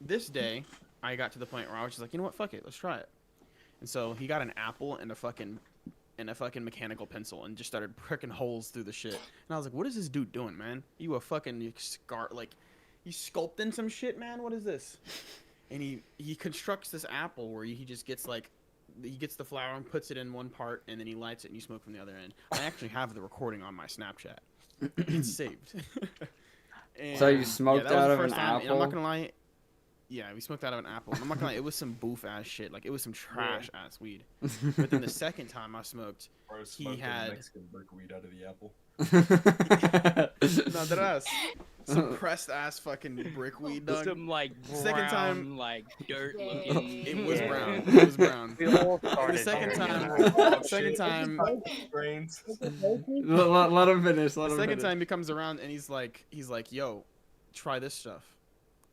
Speaker 1: this day, I got to the point where I was just like, you know what, fuck it, let's try it. And so he got an apple and a fucking mechanical pencil and just started pricking holes through the shit. And I was like, what is this dude doing, man? You sculpting some shit, man? What is this? And he constructs this apple where he just gets he gets the flower and puts it in one part, and then he lights it and you smoke from the other end. I actually have the recording on my Snapchat. It's saved.
Speaker 2: So you smoked
Speaker 1: that was
Speaker 2: out
Speaker 1: the
Speaker 2: of an
Speaker 1: first time, and I'm
Speaker 2: apple?
Speaker 1: not gonna lie. Yeah, we smoked out of an apple. And I'm not gonna lie, it was some boof ass shit. Like it was some trash ass weed. But then the second time I smoked,
Speaker 8: Bro
Speaker 1: he
Speaker 8: smoked a
Speaker 1: had
Speaker 8: Mexican brickweed out of the apple.
Speaker 1: no, that ass. Some pressed ass fucking brickweed, dog.
Speaker 7: Some like brown,
Speaker 1: Second time-
Speaker 7: like dirt
Speaker 4: Yay.
Speaker 7: looking.
Speaker 1: It was
Speaker 6: Yeah.
Speaker 1: brown. It was brown.
Speaker 6: We all
Speaker 1: The
Speaker 6: started
Speaker 1: second
Speaker 6: there,
Speaker 1: time,
Speaker 6: you know?
Speaker 1: second time,
Speaker 8: Brains.
Speaker 2: let him finish. Let
Speaker 1: the
Speaker 2: him
Speaker 1: second
Speaker 2: finish.
Speaker 1: time he comes around and he's like, "Yo, try this stuff.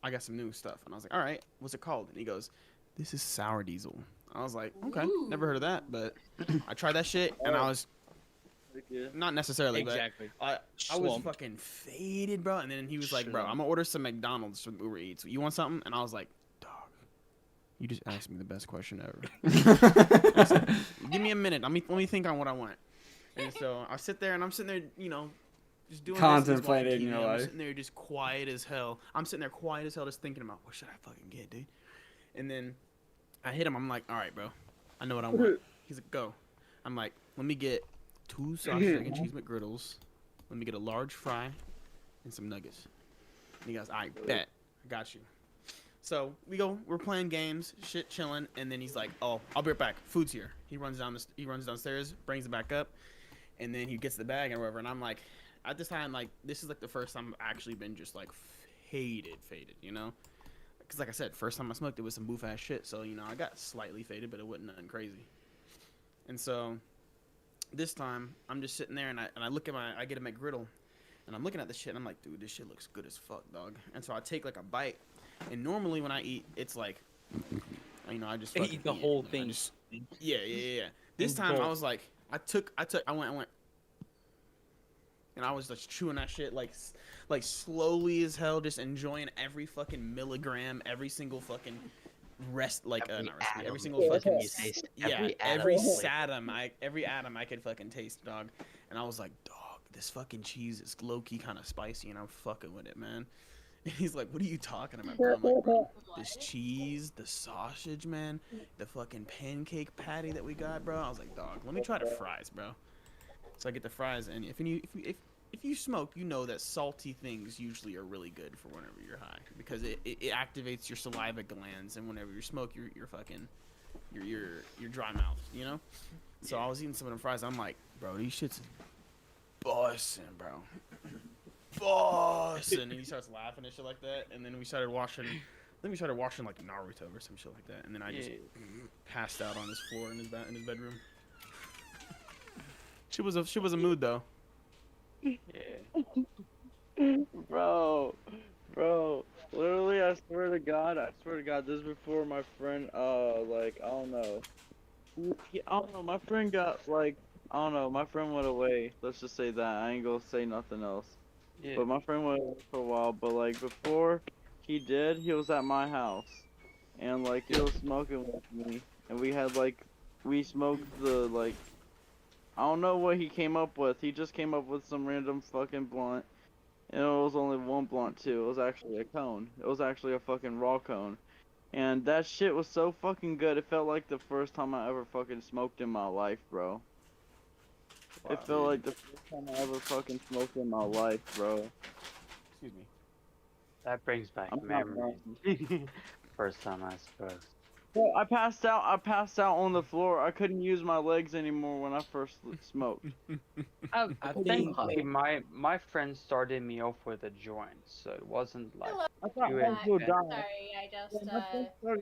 Speaker 1: I got some new stuff." And I was like, "All right, what's it called?" And he goes, "This is sour diesel." I was like, "Okay, never heard of that," but I tried that shit and I was not necessarily,
Speaker 7: Exactly.
Speaker 1: but I was
Speaker 7: Slumped.
Speaker 1: fucking faded, bro. And then he was like, "Bro, I'm gonna order some McDonald's from Uber Eats. You want something?" And I was like, "Dog, you just asked me the best question ever. I said, give me a minute. Let me think on what I want." And so I sit there and I'm sitting there, just doing
Speaker 2: Contemplating
Speaker 1: this,
Speaker 2: your
Speaker 1: I'm
Speaker 2: life.
Speaker 1: sitting there just quiet as hell. I'm sitting there quiet as hell, just thinking about what should I fucking get, dude. And then I hit him. I'm like, "All right, bro, I know what I want." He's like, "Go." I'm like, "Let me get 2 sausage, egg, and cheese McGriddles. Let me get a large fry and some nuggets." And he goes, "I bet, I got you." So we're playing games, shit, chilling, and then he's like, "Oh, I'll be right back. Food's here." He runs downstairs, brings it back up, and then he gets the bag and whatever. And I'm like, at this time, like, this is like the first time I've actually been just like faded, Because like I said, first time I smoked, it was some boof ass shit. So I got slightly faded, but it wasn't nothing crazy. And so this time I'm just sitting there and I look at I get a McGriddle, and I'm looking at this shit and I'm like, "Dude, this shit looks good as fuck, dog." And so I take like a bite, and normally when I eat, it's like, I just fucking
Speaker 7: Eat the
Speaker 1: it.
Speaker 7: whole
Speaker 1: I
Speaker 7: thing.
Speaker 1: just- yeah. This
Speaker 7: In
Speaker 1: time I
Speaker 7: bulk.
Speaker 1: was like, I went, and I was just chewing that shit like slowly as hell, just enjoying every fucking milligram, every single fucking
Speaker 9: Every
Speaker 1: not recipe, every
Speaker 9: atom
Speaker 1: single
Speaker 9: you
Speaker 1: fucking
Speaker 9: can taste.
Speaker 1: yeah,
Speaker 9: Every atom
Speaker 1: every
Speaker 9: is
Speaker 1: every atom I could fucking taste, dog. And I was like, dog, this fucking cheese is low key kind of spicy, and I'm fucking with it, man. And he's like, what are you talking about, bro? I'm like, bro, this cheese, the sausage, man, the fucking pancake patty that we got, bro. I was like, dog, let me try the fries, bro. So I get the fries, and if you smoke, you know that salty things usually are really good for whenever you're high because it activates your saliva glands, and whenever you smoke, you're fucking your dry mouth, you know. So I was eating some of them fries. I'm like, bro, these shits is bussin', bro, bussin'. And he starts laughing and shit like that, and then we started watching. Then we started watching like Naruto or some shit like that, and then I just passed out on his floor in his bedroom. She was a mood though.
Speaker 3: Bro, literally, I swear to God, this is before my friend, like, I don't know. I don't know, my friend got, like, I don't know, my friend went away. Let's just say that. I ain't gonna say nothing else.
Speaker 6: Yeah.
Speaker 3: But my friend went away for a while, but, like, before he did, he was at my house. And, like, he was smoking with me. And we smoked the, like, I don't know what he came up with. He just came up with some random fucking blunt. And it was only one blunt too. It was actually a cone. It was actually a fucking raw cone. And that shit was so fucking good. It felt like the first time I ever fucking smoked in my life, bro. It felt like the first time I ever fucking smoked in my life, bro.
Speaker 1: Excuse me.
Speaker 6: That brings back
Speaker 3: I'm not
Speaker 6: memories. First time, I suppose.
Speaker 3: Well, I passed out. I passed out on the floor. I couldn't use my legs anymore when I first smoked.
Speaker 6: I
Speaker 7: I
Speaker 6: think
Speaker 7: think
Speaker 6: my friend started me off with a joint, so it wasn't like
Speaker 4: Hello.
Speaker 3: I thought
Speaker 6: too
Speaker 3: I was gonna
Speaker 6: intense.
Speaker 3: die.
Speaker 4: Sorry, I just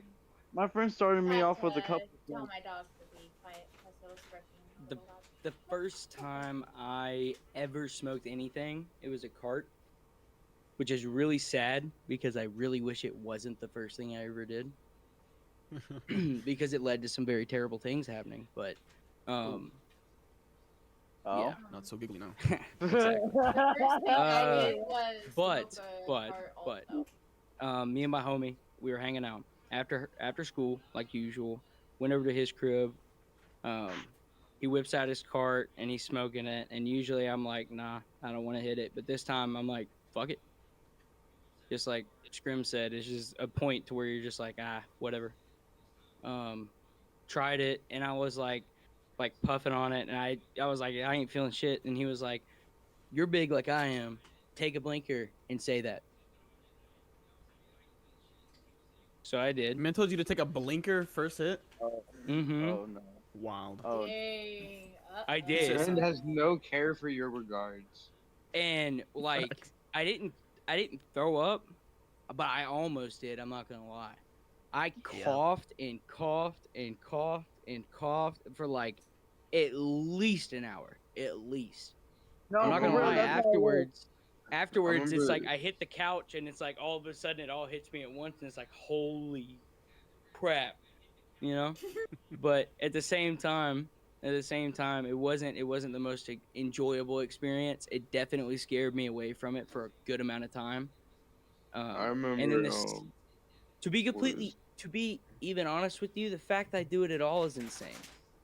Speaker 3: My friend started me
Speaker 4: had
Speaker 3: off with a
Speaker 4: to
Speaker 3: couple.
Speaker 4: tell my dog to be quiet because it was barking a
Speaker 7: the
Speaker 4: little loud.
Speaker 7: the first time I ever smoked anything, it was a cart, which is really sad because I really wish it wasn't the first thing I ever did. Because it led to some very terrible things happening. But,
Speaker 3: Oh.
Speaker 7: yeah,
Speaker 1: Not so giggly now.
Speaker 7: exactly.
Speaker 4: The first thing I
Speaker 7: Uh,
Speaker 4: did was
Speaker 7: but
Speaker 4: smoke a
Speaker 7: but
Speaker 4: cart
Speaker 7: but
Speaker 4: also.
Speaker 7: me and my homie, we were hanging out after school like usual. Went over to his crib. Um, he whips out his cart and he's smoking it. And usually I'm like, nah, I don't want to hit it. But this time I'm like, fuck it. Just like Scrim said, it's just a point to where you're just like, whatever. Um, tried it and I was like puffing on it and I was like, I ain't feeling shit. And he was like, you're big like I am. Take a blinker and say that. So I did.
Speaker 1: Man told you to take a blinker first hit.
Speaker 7: Mm-hmm.
Speaker 3: Oh no.
Speaker 1: Wild.
Speaker 3: Oh.
Speaker 4: Dang.
Speaker 7: I
Speaker 5: Your
Speaker 7: did.
Speaker 5: friend has no care for your regards.
Speaker 7: And like
Speaker 1: Facts.
Speaker 7: I didn't throw up, but I almost did. I'm not gonna lie. I coughed and coughed and coughed and coughed for like at least an hour. At least.
Speaker 3: No,
Speaker 7: I'm not
Speaker 3: for
Speaker 7: gonna
Speaker 3: real,
Speaker 7: lie.
Speaker 3: that's how it works.
Speaker 7: Afterwards, it's like
Speaker 5: remember-
Speaker 7: I hit the couch and it's like all of a sudden it all hits me at once and it's like holy crap, you know. But at the same time, it wasn't the most enjoyable experience. It definitely scared me away from it for a good amount of time.
Speaker 5: I
Speaker 7: And then
Speaker 5: remember
Speaker 7: this,
Speaker 5: was
Speaker 7: to be even honest with you, the fact I do it at all is insane.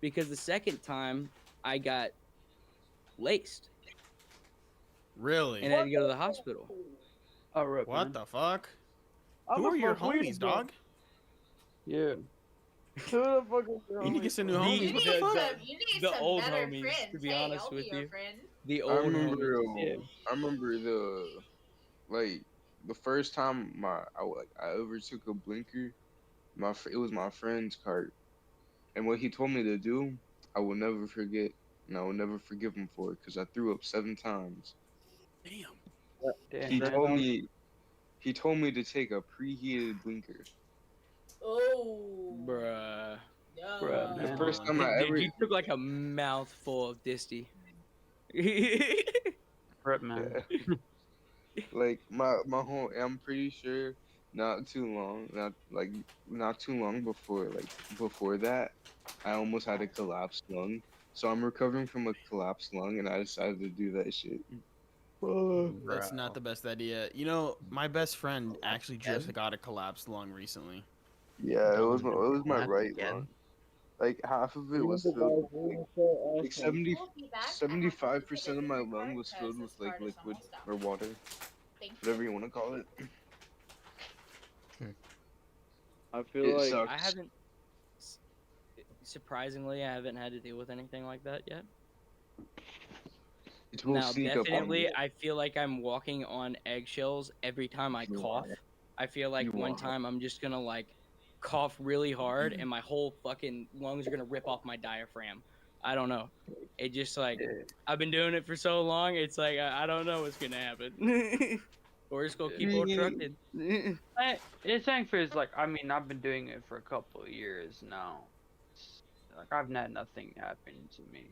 Speaker 7: Because the second time I got laced
Speaker 1: Really?
Speaker 7: and I had to go to the hospital.
Speaker 6: Oh, rip,
Speaker 1: What
Speaker 6: man.
Speaker 1: the fuck?
Speaker 3: How
Speaker 1: Who
Speaker 3: the
Speaker 1: are your
Speaker 3: fuck we
Speaker 1: homies,
Speaker 3: go-
Speaker 1: dog?
Speaker 6: Yeah.
Speaker 3: Who the fuck is your
Speaker 1: You need to
Speaker 3: homie?
Speaker 1: get some new
Speaker 7: The-
Speaker 1: homies.
Speaker 4: You
Speaker 1: What
Speaker 4: need
Speaker 1: the fuck?
Speaker 4: you need
Speaker 7: the
Speaker 4: some
Speaker 7: old
Speaker 4: better
Speaker 7: homies,
Speaker 4: friends.
Speaker 7: to be
Speaker 4: Hey,
Speaker 7: honest
Speaker 4: I'll be
Speaker 7: with
Speaker 4: your
Speaker 7: you.
Speaker 4: friend.
Speaker 7: The
Speaker 5: I
Speaker 7: old
Speaker 5: remember
Speaker 7: homies.
Speaker 5: I remember the first time I overtook a blinker. It was my friend's cart, and what he told me to do, I will never forget, and I will never forgive him for it because I threw up 7 times.
Speaker 1: Damn.
Speaker 6: Damn,
Speaker 5: He
Speaker 6: man.
Speaker 5: told me to take a preheated blinker.
Speaker 4: Oh.
Speaker 7: Bruh.
Speaker 4: No.
Speaker 6: Bruh,
Speaker 5: The
Speaker 6: man.
Speaker 5: first time I
Speaker 7: Dude,
Speaker 5: ever
Speaker 7: you took like a mouthful of disty.
Speaker 6: Rip, man.
Speaker 5: like my whole I'm pretty sure not too long before that I almost had a collapsed lung. So I'm recovering from a collapsed lung and I decided to do that shit.
Speaker 1: That's not
Speaker 6: Bro.
Speaker 1: the best idea. You know, my best friend actually just
Speaker 9: Ev?
Speaker 1: got a collapsed lung recently.
Speaker 5: Yeah, it was my
Speaker 9: That
Speaker 5: right
Speaker 9: again?
Speaker 5: lung. Like half of it
Speaker 3: You
Speaker 5: was
Speaker 3: guys
Speaker 5: filled with
Speaker 3: were
Speaker 5: like
Speaker 3: so awesome.
Speaker 5: 70
Speaker 4: We'll be back. I have to leave it
Speaker 5: 75% of
Speaker 4: in
Speaker 5: my
Speaker 4: your
Speaker 5: lung
Speaker 4: car
Speaker 5: was
Speaker 4: because
Speaker 5: filled with
Speaker 4: this
Speaker 5: like
Speaker 4: card is
Speaker 5: liquid
Speaker 4: almost out.
Speaker 5: or water,
Speaker 4: Thank you.
Speaker 5: whatever you want to call it.
Speaker 3: I feel
Speaker 5: It
Speaker 3: like
Speaker 5: sucks.
Speaker 7: I haven't. Surprisingly, I haven't had to deal with anything like that yet.
Speaker 5: It will
Speaker 7: Now,
Speaker 5: sneak up on
Speaker 7: definitely,
Speaker 5: you.
Speaker 7: I feel like I'm walking on eggshells every time I
Speaker 5: You
Speaker 7: cough.
Speaker 5: are.
Speaker 7: I feel like
Speaker 5: You
Speaker 7: one
Speaker 5: are.
Speaker 7: time I'm just gonna like cough really hard and my whole fucking lungs are gonna rip off my diaphragm. I don't know. It just like I've been doing it for so long. It's like I don't know what's gonna happen. We're just gonna keep on trucking.
Speaker 6: The thing for is like, I mean, I've been doing it for a couple of years now. Like I've had nothing happen to me.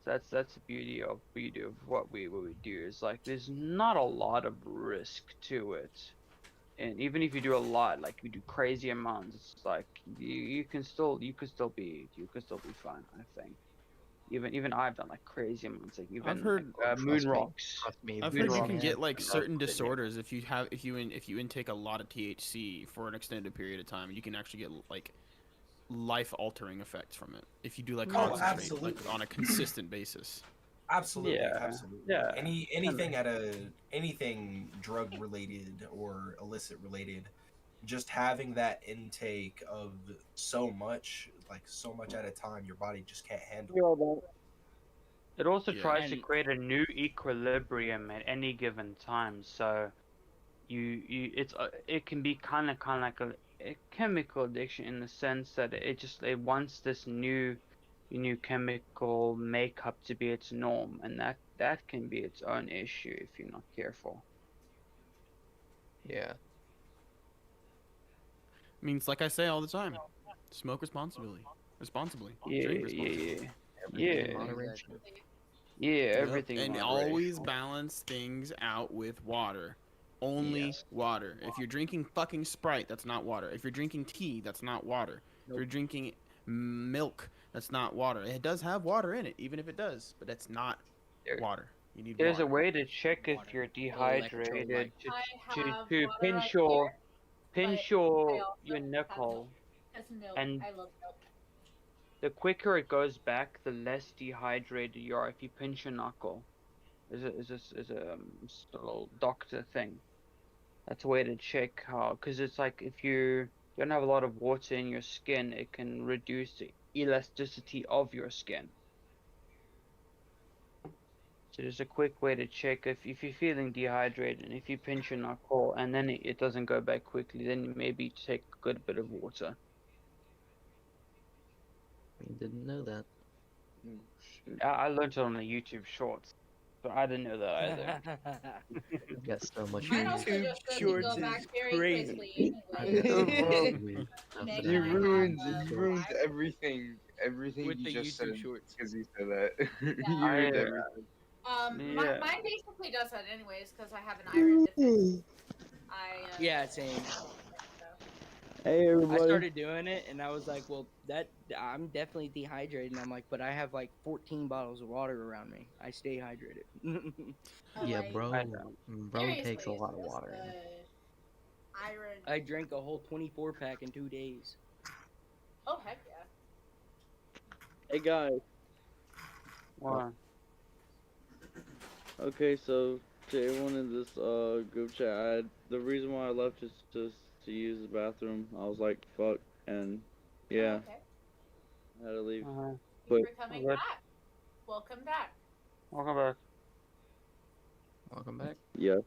Speaker 6: So that's the beauty of what we do is like there's not a lot of risk to it. And even if you do a lot, like you do crazy amounts, it's like you can still be fine, I think. Even I've done like crazy amounts, like
Speaker 1: I've
Speaker 6: even like
Speaker 1: heard
Speaker 6: moon
Speaker 9: Trust me.
Speaker 6: rocks.
Speaker 9: Trust me.
Speaker 1: I've
Speaker 6: Moon
Speaker 1: heard you
Speaker 9: This
Speaker 1: can
Speaker 6: rocks.
Speaker 9: man
Speaker 1: get like
Speaker 9: loves
Speaker 1: certain
Speaker 9: it here.
Speaker 1: disorders if you intake a lot of THC for an extended period of time. You can actually get like life altering effects from it if you do like
Speaker 8: Oh,
Speaker 1: concentrate like
Speaker 8: absolutely.
Speaker 1: on a consistent basis.
Speaker 8: Absolutely,
Speaker 6: Yeah,
Speaker 8: absolutely.
Speaker 6: yeah.
Speaker 8: Anything drug related or illicit related, just having that intake of so much, like so much at a time, your body just can't handle.
Speaker 3: feel that.
Speaker 6: It also
Speaker 1: Yeah.
Speaker 6: tries to
Speaker 7: And
Speaker 6: create a new equilibrium at any given time. So it can be kind of like a chemical addiction in the sense that it wants this new chemical makeup to be its norm, and that can be its own issue if you're not careful.
Speaker 9: Yeah.
Speaker 1: Means like I say all the time, smoke responsibly,
Speaker 6: Yeah,
Speaker 1: drink
Speaker 6: yeah,
Speaker 1: responsibly.
Speaker 9: Everything in
Speaker 6: yeah,
Speaker 9: moderation.
Speaker 7: exactly.
Speaker 6: yeah.
Speaker 1: Yep,
Speaker 6: Everything in
Speaker 1: and always
Speaker 6: moderation.
Speaker 1: balance things out with water. Only
Speaker 9: Yes.
Speaker 1: water. If you're drinking fucking Sprite, that's not water. If you're drinking tea, that's not water. If
Speaker 7: Nope.
Speaker 1: you're drinking milk, that's not water. It does have water in it, even if it does, but that's not
Speaker 6: There,
Speaker 1: water. You need
Speaker 6: there's a
Speaker 1: water.
Speaker 6: way to check if
Speaker 7: Water.
Speaker 6: you're dehydrated
Speaker 7: Electrolyte.
Speaker 4: I
Speaker 6: to
Speaker 4: have
Speaker 6: to
Speaker 4: water
Speaker 6: pinch
Speaker 4: right here, but I
Speaker 6: your
Speaker 4: also have milk.
Speaker 6: knuckle,
Speaker 4: Because milk,
Speaker 6: and
Speaker 4: I love milk.
Speaker 6: the quicker it goes back, the less dehydrated you are if you pinch your knuckle. Is a little doctor thing. That's a way to check how, because it's like if you don't have a lot of water in your skin, it can reduce the elasticity of your skin. So there's a quick way to check if you're feeling dehydrated and if you pinch your knuckle and then it doesn't go back quickly, then you maybe take a good bit of water.
Speaker 9: I didn't know that.
Speaker 5: Oh, shit.
Speaker 6: I learned it on the YouTube Shorts, so I didn't know that either.
Speaker 9: I've got so much
Speaker 4: Mine
Speaker 9: to
Speaker 4: also
Speaker 9: do.
Speaker 7: YouTube
Speaker 4: just doesn't
Speaker 7: Shorts
Speaker 4: go back
Speaker 7: is
Speaker 4: very
Speaker 7: crazy.
Speaker 4: quickly
Speaker 9: I've
Speaker 4: anyway.
Speaker 9: got so much
Speaker 5: Bro,
Speaker 9: to do. After
Speaker 4: Nick
Speaker 5: you
Speaker 4: and I
Speaker 9: that,
Speaker 5: ruined
Speaker 4: have
Speaker 5: you
Speaker 9: short.
Speaker 5: ruined everything
Speaker 7: With
Speaker 5: you
Speaker 7: the
Speaker 5: just said
Speaker 7: YouTube Shorts.
Speaker 5: because you said that. You
Speaker 4: Yeah.
Speaker 5: ruined
Speaker 6: I
Speaker 5: everything.
Speaker 6: yeah.
Speaker 4: Mine basically does that anyways because I have an iron deficiency.
Speaker 7: Yeah, same.
Speaker 3: Hey
Speaker 7: I
Speaker 3: everybody.
Speaker 7: started doing it and I was like, well, that I'm definitely dehydrated. And I'm like, but I have like 14 bottles of water around me. I stay hydrated.
Speaker 9: Yeah,
Speaker 4: Like,
Speaker 9: bro.
Speaker 6: I don't.
Speaker 9: Bro takes a
Speaker 4: seriously, it's
Speaker 9: lot of
Speaker 4: just
Speaker 9: water in.
Speaker 4: iron.
Speaker 7: I drank a whole 24 pack in 2 days.
Speaker 4: Oh heck yeah.
Speaker 3: Hey guys.
Speaker 6: Well,
Speaker 3: Okay, so to everyone in this group chat, the reason why I left is just to use the bathroom. I was like, fuck, and yeah,
Speaker 4: Oh, okay.
Speaker 3: I had to leave.
Speaker 6: uh-huh.
Speaker 3: But
Speaker 4: Thanks for coming
Speaker 6: Good.
Speaker 4: back. Welcome back.
Speaker 6: Welcome back.
Speaker 9: Welcome back.
Speaker 3: yes,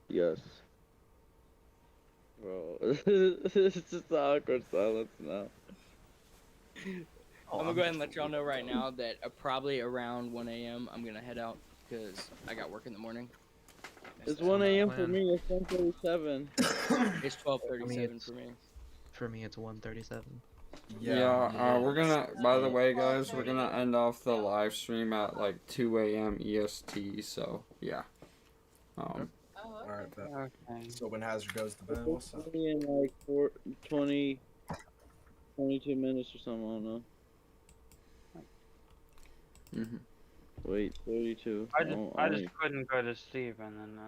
Speaker 3: yes, bro, it's just an awkward silence now.
Speaker 9: Oh,
Speaker 7: I'm gonna go ahead and let y'all know right now that probably around 1 a.m. I'm gonna head out because I got work in the morning.
Speaker 3: It's 1 a.m. for
Speaker 9: plan.
Speaker 3: me. It's 1:37.
Speaker 7: It's 12:37 for me.
Speaker 9: For me, it's 1:37.
Speaker 2: Yeah, we're gonna. By the way,
Speaker 4: Well,
Speaker 2: guys, we're
Speaker 4: there you
Speaker 2: gonna
Speaker 4: go.
Speaker 2: end off the live stream at like 2 a.m. EST. So yeah.
Speaker 4: Oh, okay.
Speaker 8: All right, bet.
Speaker 6: Okay.
Speaker 8: So when Hazard goes to bed, what's up?
Speaker 3: In like 22 minutes or something. I don't know.
Speaker 2: Mm-hmm.
Speaker 3: Wait, 32.
Speaker 6: I just couldn't go to sleep, and then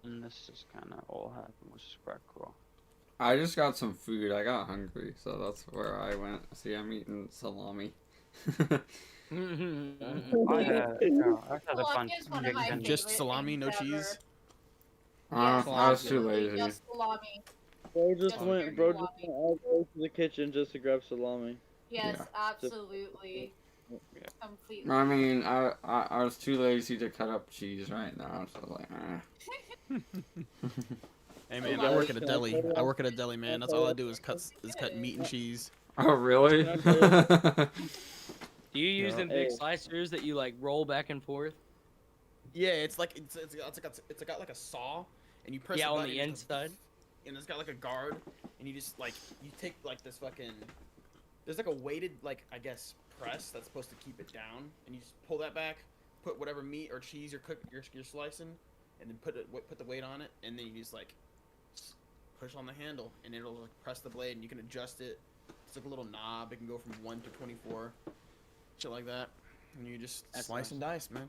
Speaker 6: and this just kind of all happened, which is quite cool.
Speaker 2: I just got some food. I got hungry, so that's where I went. See, I'm eating salami.
Speaker 6: I had a
Speaker 4: Salami
Speaker 6: bunch
Speaker 4: is
Speaker 6: of
Speaker 4: one of my
Speaker 6: chicken.
Speaker 1: Just
Speaker 4: favorite
Speaker 1: salami,
Speaker 4: things
Speaker 1: no
Speaker 4: ever.
Speaker 1: cheese.
Speaker 4: Yes,
Speaker 2: I was too
Speaker 4: absolutely,
Speaker 2: lazy.
Speaker 4: just salami.
Speaker 3: Bro just
Speaker 4: Just
Speaker 3: went.
Speaker 4: pure
Speaker 3: Bro just
Speaker 4: salami.
Speaker 3: went all the way to the kitchen just to grab salami.
Speaker 4: Yes,
Speaker 2: Yeah.
Speaker 4: absolutely. Completely.
Speaker 2: I mean, I was too lazy to cut up cheese right now, so like,
Speaker 1: Hey man, I
Speaker 4: Salami.
Speaker 1: work at a deli. I work at a deli, man. That's all I do is cut meat and cheese.
Speaker 2: Oh, really?
Speaker 3: Can I tell you-
Speaker 7: Do you use
Speaker 1: Yeah.
Speaker 7: them big
Speaker 3: Hey.
Speaker 7: slicers that you like roll back and forth?
Speaker 1: Yeah, it's like it's got like a saw, and you press
Speaker 7: Yeah,
Speaker 1: a
Speaker 7: on
Speaker 1: button
Speaker 7: the
Speaker 1: and it goes,
Speaker 7: inside.
Speaker 1: and it's got like a guard, and you just like you take like this fucking. There's like a weighted like I guess press that's supposed to keep it down, and you just pull that back, put whatever meat or cheese you're slicing, and then put the weight on it, and then you just like push on the handle, and it'll like press the blade, and you can adjust it. It's like a little knob. It can go from 1 to 24, shit like that, and you just
Speaker 7: That's
Speaker 1: slice
Speaker 7: nice.
Speaker 1: and dice, man.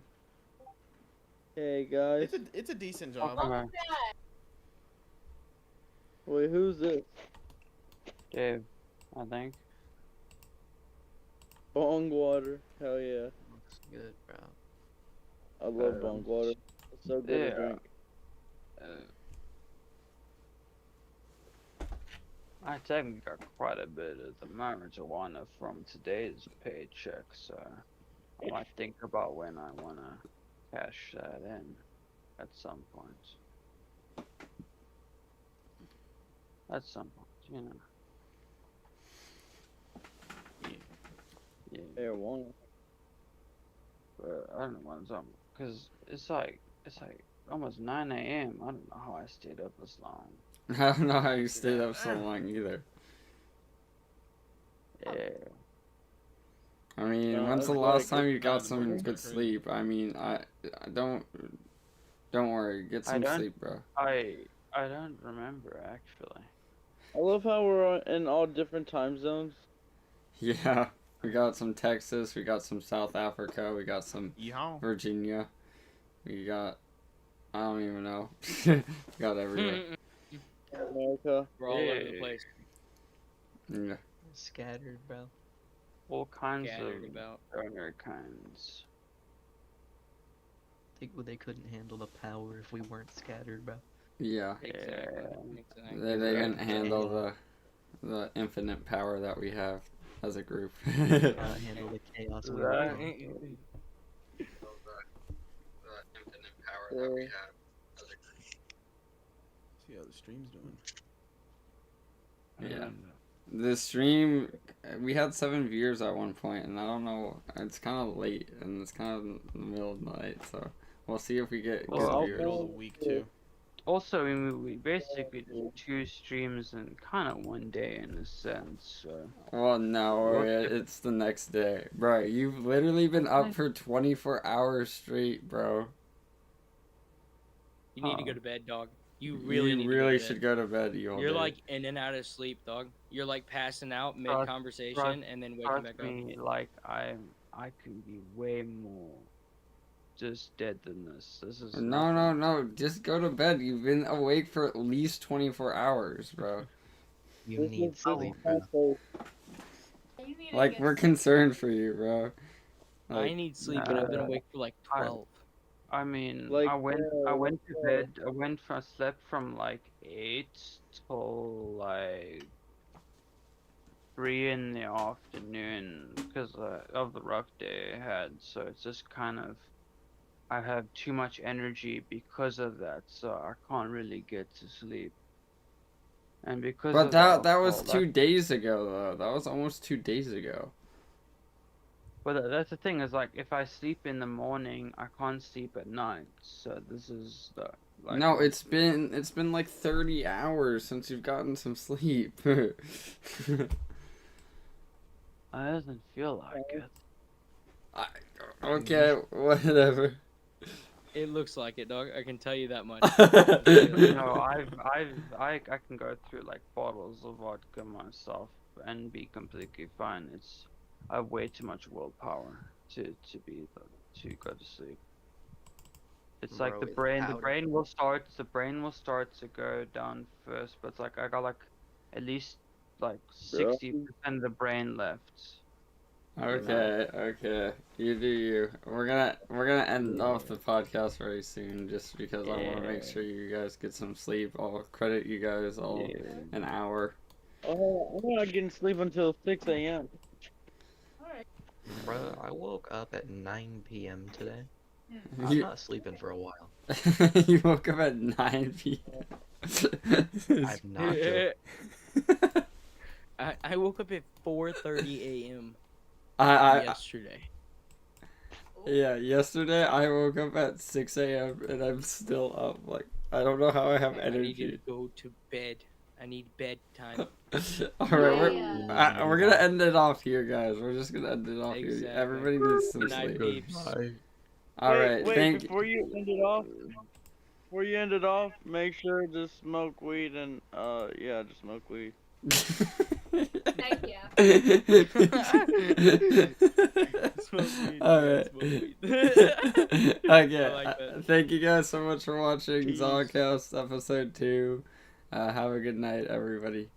Speaker 3: Hey guys.
Speaker 1: It's a decent job.
Speaker 6: Welcome,
Speaker 4: Look at that.
Speaker 3: Wait, who's this?
Speaker 6: Dave, I think.
Speaker 3: Bong water. Hell yeah.
Speaker 9: Looks good, bro.
Speaker 3: I love bong water. It's so good
Speaker 6: Yeah.
Speaker 3: to drink.
Speaker 6: I technically got quite a bit of the marijuana from today's paycheck, so I might think about when I wanna cash that in at some point. At some point, you know. Yeah,
Speaker 3: Marijuana.
Speaker 6: but I don't know what I'm talking about, cause it's like almost 9 a.m. I don't know how I stayed up this long.
Speaker 2: I don't know how you stayed up so long either.
Speaker 6: Yeah.
Speaker 2: I mean,
Speaker 3: No,
Speaker 2: when's the
Speaker 3: it's
Speaker 2: last
Speaker 3: like-
Speaker 2: time you
Speaker 1: it's
Speaker 2: got
Speaker 1: not
Speaker 2: some
Speaker 1: important,
Speaker 2: good
Speaker 1: it's crazy.
Speaker 2: sleep? I mean, I don't worry, get
Speaker 6: I
Speaker 2: some
Speaker 6: don't-
Speaker 2: sleep, bro.
Speaker 6: I don't remember actually.
Speaker 3: I love how we're in all different time zones.
Speaker 2: Yeah, we got some Texas, we got some South Africa, we got some
Speaker 1: Yeehaw.
Speaker 2: Virginia, we got I don't even know, we got everywhere.
Speaker 3: America.
Speaker 7: We're all over the
Speaker 6: Yeah.
Speaker 7: place,
Speaker 2: Yeah.
Speaker 9: Scattered, bro.
Speaker 6: All kinds
Speaker 7: scattered
Speaker 6: of
Speaker 7: about.
Speaker 6: donor kinds.
Speaker 9: They couldn't handle the power if we weren't scattered, bro.
Speaker 2: Yeah,
Speaker 7: Exactly.
Speaker 2: they didn't handle the infinite power that we have as a group.
Speaker 9: Gotta handle the chaos we
Speaker 6: Right.
Speaker 9: are.
Speaker 2: The infinite power that we have as a group.
Speaker 1: See how the stream's doing.
Speaker 2: Yeah. The stream, we had 7 viewers at one point, and I don't know, it's kind of late, and it's kind of in the middle of the night, so we'll see if we get
Speaker 6: Well,
Speaker 2: good
Speaker 6: I'll
Speaker 2: viewers.
Speaker 1: Middle of the week too.
Speaker 6: Also, I mean, we basically did 2 streams in kind of one day in a sense. So.
Speaker 2: Well, no, it's the next day. Bro, you've literally been up for 24 hours straight, bro.
Speaker 7: You need to go to bed, dog. You really need
Speaker 2: You
Speaker 7: to go
Speaker 2: really
Speaker 7: to bed.
Speaker 2: should go to bed, you all
Speaker 7: You're
Speaker 2: day.
Speaker 7: like in and out of sleep, dog. You're like passing out mid
Speaker 6: Trust-
Speaker 7: conversation and then waking
Speaker 6: Trust
Speaker 7: back
Speaker 6: me, like I can be way more just dead than this. This is
Speaker 2: No, just go to bed. You've been awake for at least 24 hours, bro.
Speaker 9: You need
Speaker 3: This
Speaker 9: sleep,
Speaker 3: is
Speaker 9: bro.
Speaker 3: so-
Speaker 4: You need to
Speaker 2: Like,
Speaker 4: get
Speaker 2: we're concerned for you, bro.
Speaker 7: up. I
Speaker 2: Like,
Speaker 7: need sleep, and I've been
Speaker 6: Nah.
Speaker 7: awake for like
Speaker 6: I-
Speaker 7: 12.
Speaker 6: I mean,
Speaker 3: Like,
Speaker 6: I went to
Speaker 3: uh,
Speaker 6: bed. I slept from like 8 till like 3 in the afternoon because of the rough day I had. So it's just kind of, I have too much energy because of that. So I can't really get to sleep. And because
Speaker 2: but
Speaker 6: of
Speaker 2: that was
Speaker 6: alcohol,
Speaker 2: 2 days ago, though. That was almost 2 days ago.
Speaker 6: But that's the thing is like if I sleep in the morning, I can't sleep at night. So this is the like.
Speaker 2: No, it's been like 30 hours since you've gotten some sleep.
Speaker 6: It doesn't feel like it.
Speaker 2: Okay, whatever.
Speaker 7: It looks like it, dog. I can tell you that much.
Speaker 6: You know, I can go through like bottles of vodka myself and be completely fine. I have way too much willpower to go to sleep. It's like
Speaker 9: Bro,
Speaker 6: the
Speaker 9: it's
Speaker 6: brain
Speaker 9: powder.
Speaker 6: the brain will start to go down first, but it's like I got like at least like 60% of the brain left.
Speaker 2: Okay. You do you. We're gonna end off the podcast very soon, just because I want to make sure you guys get some sleep. I'll credit you guys all an hour.
Speaker 3: Oh, I'm not getting sleep until 6 a.m.
Speaker 4: Alright.
Speaker 9: Bruh, I woke up at 9 p.m. today. I'm
Speaker 2: You,
Speaker 9: not sleeping for a while.
Speaker 2: you woke up at 9 p.m.
Speaker 9: I'm not joking.
Speaker 7: I woke up at 4:30 a.m.
Speaker 2: I
Speaker 7: yesterday.
Speaker 2: yeah, yesterday I woke up at 6 a.m. and I'm still up. Like, I don't know how I have
Speaker 7: I need to
Speaker 2: energy.
Speaker 7: go to bed. I need bedtime.
Speaker 2: Alright,
Speaker 4: Yeah.
Speaker 2: we're gonna end it off here, guys. We're just gonna end it off here.
Speaker 7: Exactly.
Speaker 2: Everybody needs some
Speaker 7: Good night,
Speaker 2: sleep.
Speaker 7: peeps.
Speaker 2: Alright,
Speaker 3: Wait, before you end it off, make sure to smoke weed and just smoke weed.
Speaker 4: Heck yeah.
Speaker 2: Alright.
Speaker 7: Okay.
Speaker 2: Okay. Thank you guys so much for watching
Speaker 7: Peace.
Speaker 2: Zacast episode 2. Have a good night, everybody.